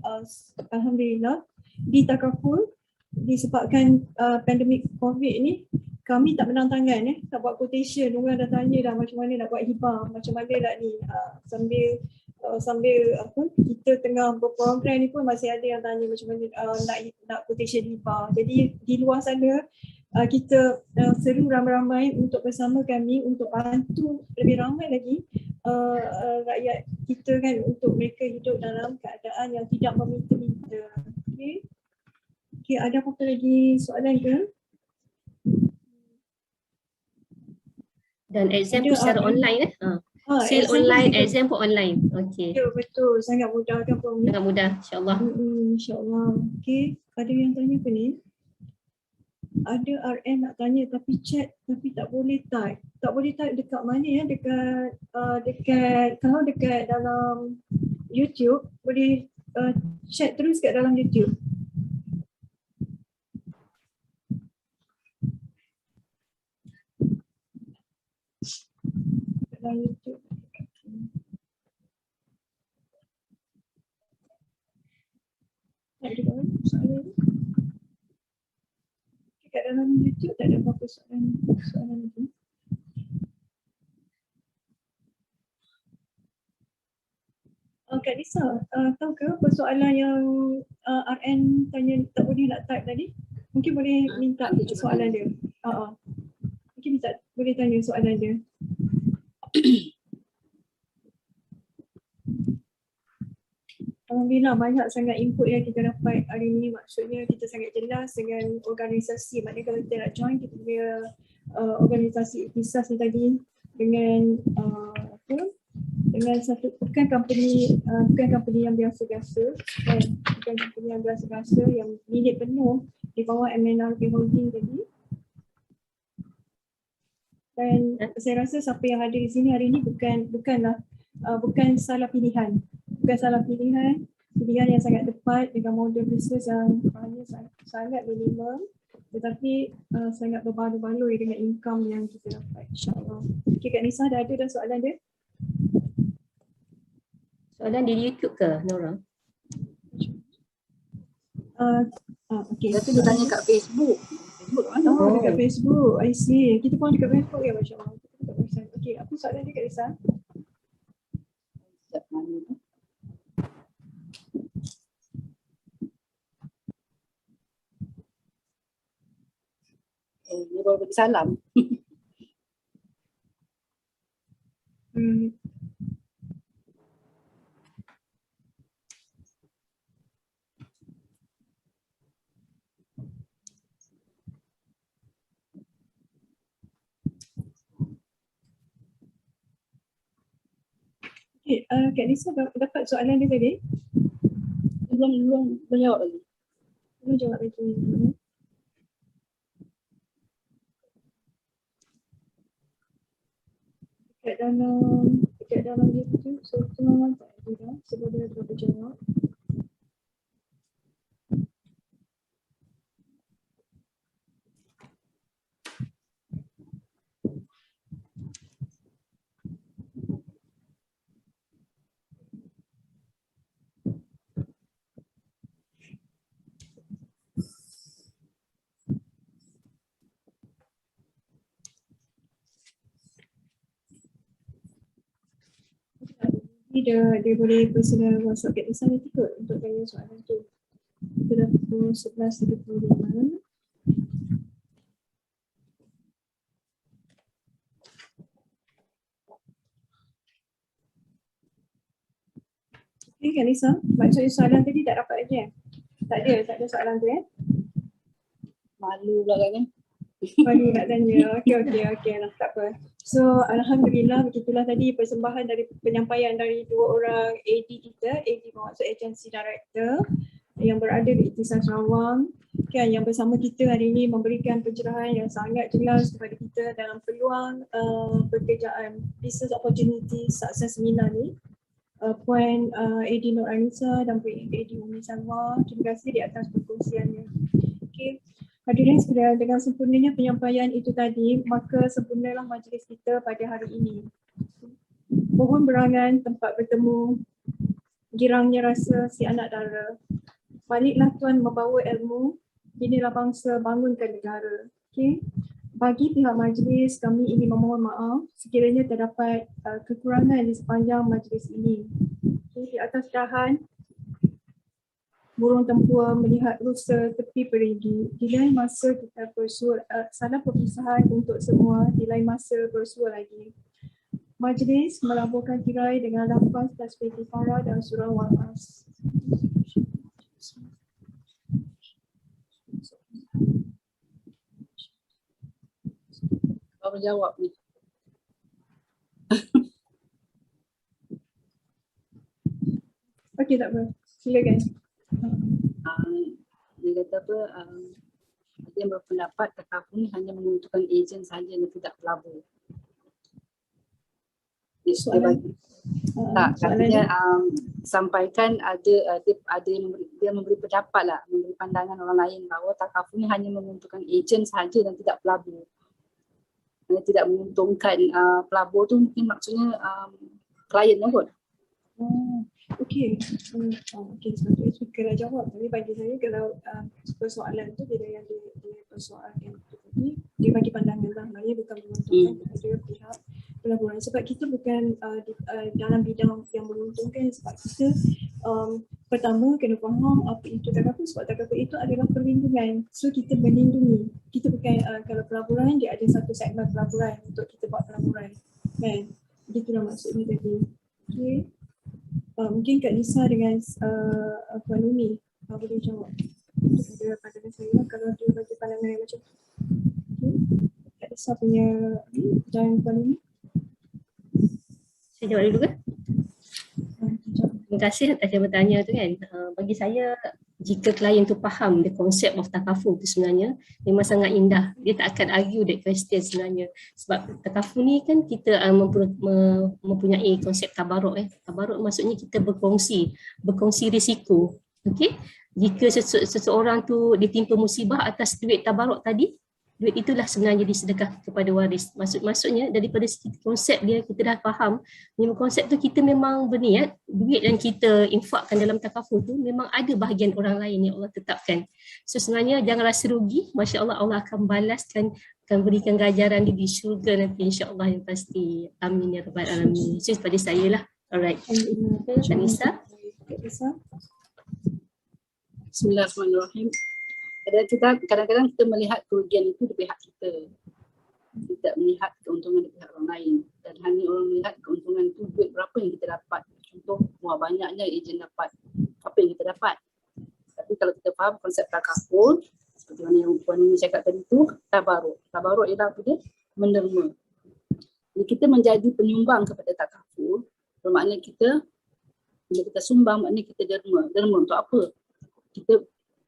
alhamdulillah di takaful disebabkan pandemik COVID ni, kami tak menang tangan tak buat quotation. Orang dah tanya dah macam mana nak buat hibah, macam mana nak ni, sambil kita tengah berprogram ni pun masih ada yang tanya macam mana nak quotation hibah. Jadi di luar sana kita seru ramai-ramai untuk bersama kami untuk bantu lebih ramai lagi rakyat kita kan, untuk mereka hidup dalam keadaan yang tidak meminta-minta. Okay, ada apa-apa lagi soalan ke? Dan exam Ada tu secara online Sale exam online, juga. exam pun online. Okey. Ya, betul, sangat mudah kan Puan Umi? Sangat mudah, insya-Allah. InsyaAllah. Okay, ada yang tanya apa ni? Ada RN nak tanya tapi chat tapi tak boleh type. Tak boleh type dekat mana ya? Kalau dekat dalam YouTube boleh chat terus kat dalam YouTube. Dalam YouTube. Tak ada kan soalan ni? Kat dalam YouTube tak ada apa-apa soalan lagi. Kak Lisa, tahu ke persoalan yang RN tanya tak boleh nak type tadi? Mungkin boleh minta soalan dia. Mungkin boleh tanya soalan dia. Alhamdulillah banyak sangat input yang kita dapat hari ini. Maksudnya kita sangat jelas dengan organisasi. Maknanya kalau kita nak join kita punya organisasi Ikhtisas ni tadi dengan dengan satu bukan company yang biasa-biasa, bukan company yang biasa-biasa yang milik penuh di bawah MNRP Holding tadi. Dan saya rasa siapa yang ada di sini hari ini bukan salah pilihan. Bukan salah pilihan yang sangat tepat dengan model bisnes yang hanya sangat minimum tetapi sangat berbaloi-baloi dengan income yang kita dapat, insyaAllah. Okay, Kak Nisa dah ada dah soalan dia? Soalan di YouTube ke, Nora? Okay. Lepas tu dia tanya kat Facebook. Facebook kat mana? Dekat Facebook, I see. Kita pun dekat Facebook ya, Masya Allah. Okay, apa soalan dia Kak Nisa? Kat mana tu? Dia baru bagi salam. Okay, Kak Nisa dapat soalan dia tadi? Belum jawab lagi. Belum jawab lagi. Dekat dalam YouTube, so teman-teman tak ada dah sebab dia dah berjawab. Dia boleh personal WhatsApp kat Nisa nanti kot untuk tanya soalan tu. Kita dah pukul 11.35. Okay Kak Nisa, maksudnya soalan tadi tak dapat lagi Tak ada soalan tu Malu pula kan? Malu nak tanya. Okay lah, tak apa. So Alhamdulillah begitulah tadi persembahan dari penyampaian dari dua orang AD kita, AD maksud Agency Director yang berada di Ikhtisas Rawang kan, yang bersama kita hari ini memberikan pencerahan yang sangat jelas kepada kita dalam peluang pekerjaan business opportunity sukses seminar ni. Puan AD Nur Anissa dan Puan AD Umi Salwa, terima kasih di atas perkongsiannya. Okay. Hadirin sekalian, dengan sempurnanya penyampaian itu tadi, maka sempurnalah majlis kita pada hari ini. Mohon berangan tempat bertemu, girangnya rasa si anak dara. Baliklah Tuan membawa ilmu inilah bangsa bangunkan negara. Okay. Bagi pihak majlis, kami ingin memohon maaf sekiranya terdapat kekurangan di sepanjang majlis ini. Okay. Di atas dahan, burung tempua melihat rusa tepi perigi. Di lain masa kita bersua, salam perpisahan untuk semua, di lain masa bersua lagi. Majlis melaburkan tirai dengan lafaz tasbih kifara dan surah Wal-As. Baru jawab ni. Okey, tak apa. Silakan. Dia kata apa, ada yang berpendapat takaful ni hanya menentukan ejen sahaja dan tidak pelabur. Dia bagi tak, katanya sampaikan ada dia memberi pendapat lah, memberi pandangan orang lain bahawa takaful ni hanya menentukan ejen sahaja dan tidak pelabur. Dia tidak menguntungkan pelabur tu mungkin maksudnya klien lah kot. Okey. Okey, sebab speaker dah jawab. Tapi bagi saya kalau persoalan tu dia persoalan tadi, dia bagi pandangan lah. Maknanya bukan menguntungkan kepada pihak pelaburan. Sebab kita bukan dalam bidang yang menguntungkan. Sebab kita pertama kena faham apa itu takaful. Sebab takaful itu adalah perlindungan. So kita melindungi. Kita bukan, kalau pelaburan dia ada satu segmen pelaburan untuk kita buat pelaburan. Kan? Begitulah maksudnya tadi. Okey. Mungkin Kak Lisa dengan Puan Umi boleh jawab. Itu ada pandangan saya kalau dia bagi pandangan yang macam tu. Okay. Kak Lisa punya dan Puan Umi. Saya jawab dulu kan? Terima kasih atas yang bertanya tu kan. Bagi saya, jika klien tu faham the concept of takaful tu sebenarnya memang sangat indah. Dia tak akan argue that question sebenarnya. Sebab takaful ni kan kita mempunyai konsep tabaruk. Tabaruk maksudnya kita berkongsi risiko. Okey? Jika seseorang tu ditimpa musibah atas duit tabaruk tadi, duit itulah sebenarnya disedekah kepada waris. Maksudnya daripada konsep dia kita dah faham, memang konsep tu kita memang berniat duit yang kita infakkan dalam takaful tu memang ada bahagian orang lain yang Allah tetapkan. So sebenarnya jangan rasa rugi, masya-Allah Allah akan balaskan, akan berikan ganjaran di syurga nanti insya-Allah yang pasti. Amin ya rabbal alamin. So pada saya lah. Alright. Okay, Tanisa. Bismillahirrahmanirrahim. Kadang-kadang kita melihat kerugian itu di pihak kita, tidak melihat keuntungan di pihak orang lain, dan hanya orang melihat keuntungan itu duit berapa yang kita dapat. Contoh, wah banyaknya ejen dapat, apa yang kita dapat. Tapi kalau kita faham konsep takaful, seperti mana yang Puan Umi cakap tadi itu, tabaruk ialah apa dia? Menderma. Jadi kita menjadi penyumbang kepada takaful, bermakna kita, bila kita sumbang maknanya kita derma untuk apa?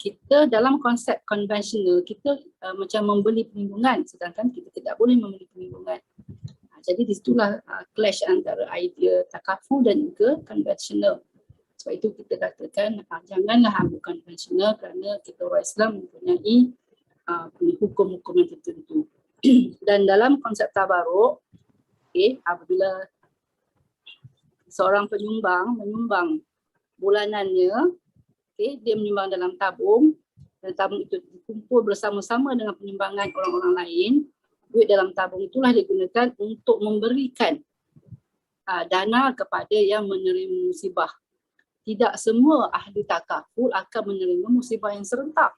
Kita dalam konsep konvensional kita macam membeli perlindungan, sedangkan kita tidak boleh membeli perlindungan. Jadi disitulah clash antara idea takaful dan juga konvensional. Sebab itu kita katakan janganlah ambil konvensional kerana kita orang Islam mempunyai punya hukum-hukum yang tertentu. Dan dalam konsep tabaruk, apabila seorang penyumbang menyumbang bulanannya, dia menyumbang dalam tabung dan tabung itu dikumpul bersama-sama dengan penyumbangan orang-orang lain. Duit dalam tabung itulah digunakan untuk memberikan dana kepada yang menerima musibah. Tidak semua ahli takaful akan menerima musibah yang serentak.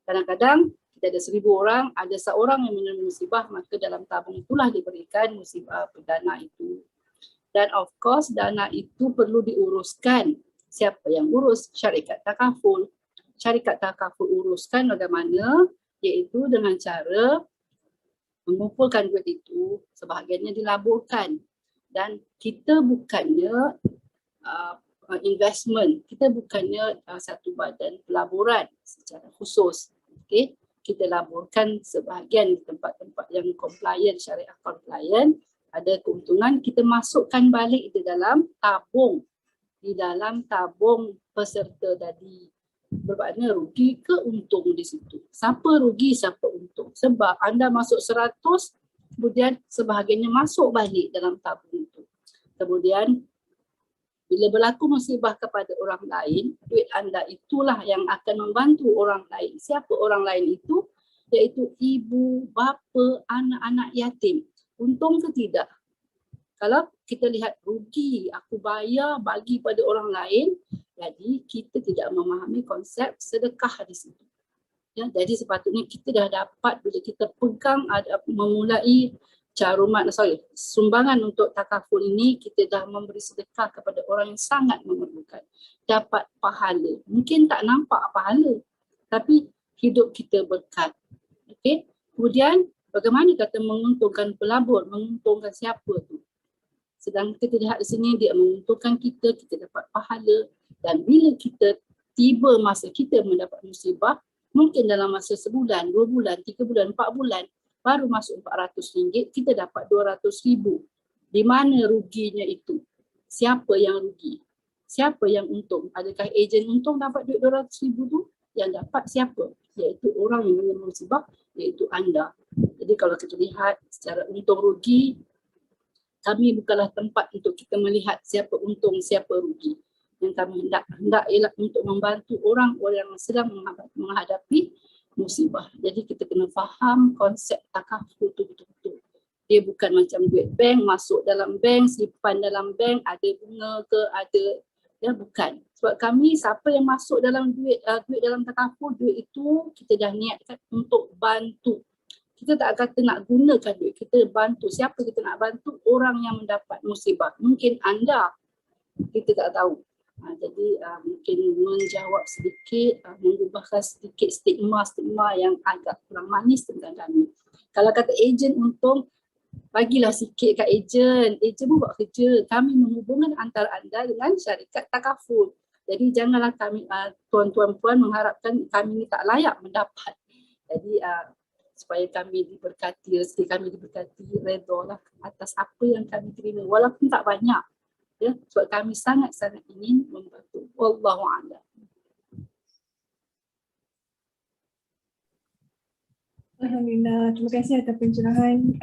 Kadang-kadang kita ada 1,000 orang, ada seorang yang menerima musibah, maka dalam tabung itulah diberikan musibah dana itu. Dan of course dana itu perlu diuruskan. Siapa yang urus? Syarikat takaful. Syarikat takaful uruskan bagaimana? Iaitu dengan cara mengumpulkan duit itu, sebahagiannya dilaburkan. Dan kita bukannya investment, kita bukannya satu badan pelaburan secara khusus. Okay? Kita laburkan sebahagian di tempat-tempat yang compliant, syariah compliant, ada keuntungan, kita masukkan balik di dalam tabung. Di dalam tabung peserta tadi. Bermakna rugi ke untung di situ. Siapa rugi, siapa untung. Sebab anda masuk 100, kemudian sebahagiannya masuk balik dalam tabung itu. Kemudian Bila berlaku musibah kepada orang lain, duit anda itulah yang akan membantu orang lain. Siapa orang lain itu? Iaitu ibu, bapa, anak-anak yatim. Untung ke tidak? Kalau kita lihat rugi, aku bayar bagi pada orang lain, jadi kita tidak memahami konsep sedekah di situ. Ya, jadi sepatutnya kita dah dapat bila kita pegang memulai sumbangan untuk takaful ini, kita dah memberi sedekah kepada orang yang sangat memerlukan. Dapat pahala. Mungkin tak nampak pahala, tapi hidup kita berkat. Okey. Kemudian bagaimana kata menguntungkan pelabur, menguntungkan siapa tu? Sedang kita lihat di sini dia menguntungkan kita, kita dapat pahala, dan bila kita tiba masa kita mendapat musibah, mungkin dalam masa sebulan, 2 bulan, 3 bulan, 4 bulan, baru masuk RM400, kita dapat RM200,000. Di mana ruginya itu? Siapa yang rugi? Siapa yang untung? Adakah ejen untung dapat duit RM200,000 tu? Yang dapat siapa? Iaitu orang yang menerima musibah, iaitu anda. Jadi kalau kita lihat secara untung rugi, kami bukanlah tempat untuk kita melihat siapa untung, siapa rugi. Yang kami hendak ialah untuk membantu orang yang sedang menghadapi musibah. Jadi kita kena faham konsep takaful itu betul-betul. Dia bukan macam duit bank, masuk dalam bank, simpan dalam bank, ada bunga ke, ada, ya bukan. Sebab kami, siapa yang masuk dalam duit dalam takaful, duit itu kita dah niatkan untuk bantu. Kita tak kata nak gunakan duit, kita bantu. Siapa kita nak bantu? Orang yang mendapat musibah. Mungkin anda, kita tak tahu. Jadi mungkin menjawab sedikit, mengubahkan sedikit stigma yang agak kurang manis tentang kami. Kalau kata ejen untung, bagilah sikit kat ejen. Ejen pun buat kerja. Kami menghubungkan antara anda dengan syarikat takaful. Jadi janganlah kami, tuan-tuan puan mengharapkan kami ni tak layak mendapat. Jadi supaya kami diberkati, rezeki kami diberkati, redha lah atas apa yang kami terima. Walaupun tak banyak. Ya, sebab kami sangat-sangat ingin membantu. Wallahu a'lam. Alhamdulillah, terima kasih atas pencerahan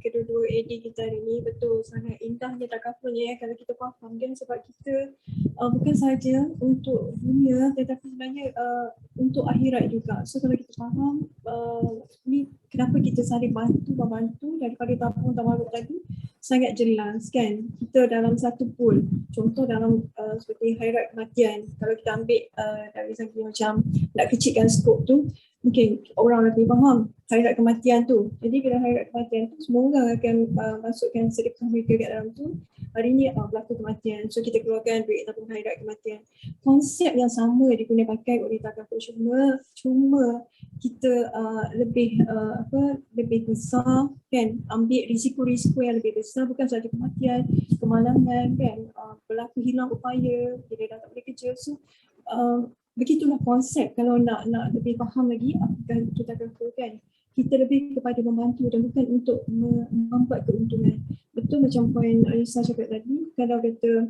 kedua-dua AD kita hari ini. Betul, sangat indahnya takafulnya kalau kita faham kan, sebab kita bukan sahaja untuk dunia tetapi sebenarnya untuk akhirat juga. So kalau kita faham ni kenapa kita saling membantu daripada tabung tadi sangat jelas kan. Kita dalam satu pool, contoh dalam seperti khairat kematian, kalau kita ambil dari segi macam nak kecilkan skop tu, mungkin orang lebih faham khairat kematian tu. Jadi bila khairat kematian tu, semua orang akan masukkan sedekah mereka kat dalam tu. Hari ni berlaku kematian, so kita keluarkan duit tabung khairat kematian. Konsep yang sama diguna pakai oleh takaful, cuma kita lebih besar kan, ambil risiko-risiko yang lebih besar, bukan sahaja kematian, kemalangan kan, berlaku hilang upaya, bila dah tak boleh kerja. So begitulah konsep. Kalau nak lebih faham lagi apakah kita lakukan, kita lebih kepada membantu dan bukan untuk membuat keuntungan. Betul macam poin Alisa cakap tadi, kalau kata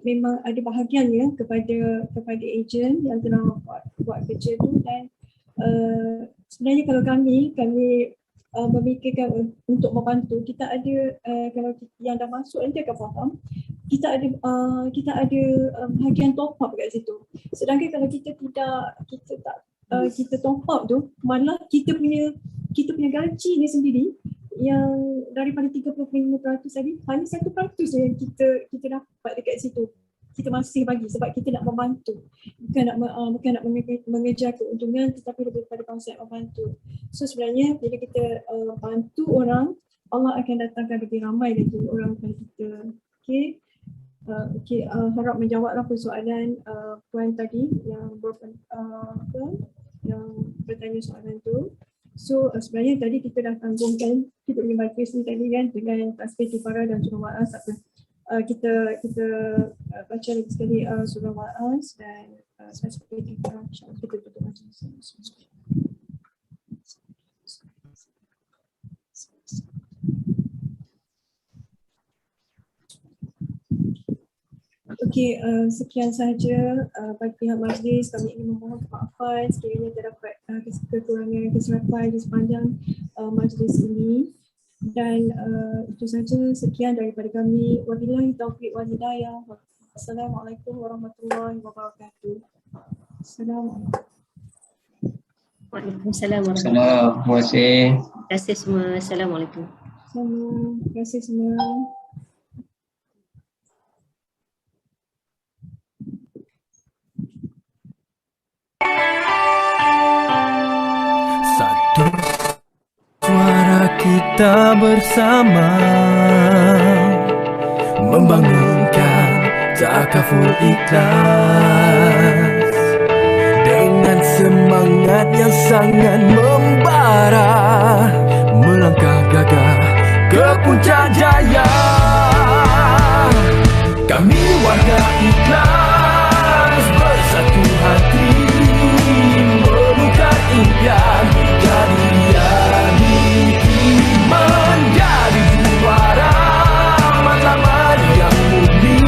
memang ada bahagiannya kepada ejen yang telah buat kerja tu, dan sebenarnya kalau kami memikirkan untuk membantu, kita ada kalau yang dah masuk nanti akan faham, kita ada bahagian top up kat situ. Sedangkan kalau kita top up tu, malah kita punya gaji ni sendiri yang daripada 35% tadi, hanya 1% yang kita dapat dekat situ. Kita masih bagi sebab kita nak membantu, bukan nak mengejar keuntungan, tetapi lebih pada konsep membantu. So sebenarnya bila kita bantu orang, Allah akan datangkan lebih ramai lagi orang kepada kita. Okay, harap menjawablah persoalan puan tadi yang bertanya soalan tu. So sebenarnya tadi kita dah tanggungkan kita punya majlis ni tadi kan, dengan tasbih kifara dan surah Wa'as. Kita baca lagi sekali surah Wa'as dan tasbih kifara. InsyaAllah kita tutup majlis. Okey, sekian sahaja bagi pihak majlis. Kami ingin memohon kemaafan sekiranya terdapat kekurangan kesilapan di sepanjang majlis ini. Dan itu saja, sekian daripada kami. Wabillahi taufiq wal hidayah. Assalamualaikum warahmatullahi wabarakatuh. Assalamualaikum. Waalaikumsalam warahmatullahi Salam. Terima kasih. Terima kasih semua. Assalamualaikum. Terima kasih semua. Satu suara kita bersama membangunkan takaful ikhlas dengan semangat yang sangat membara, melangkah gagah ke puncak jaya. Kami warga ikhlas bersatu hati, melukat impian jadi menjadi juara matlamat yang murni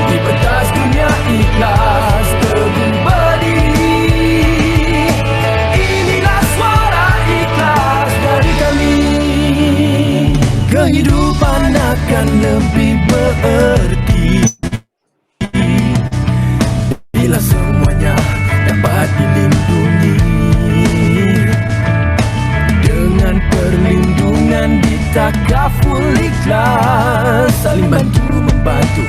di pentas dunia ikhlas teguh berdiri. Inilah suara ikhlas dari kami. Kehidupan akan lebih berarti bila semuanya dapat dilindungi dengan perlindungan di takaful ikhlas, saling bantu membantu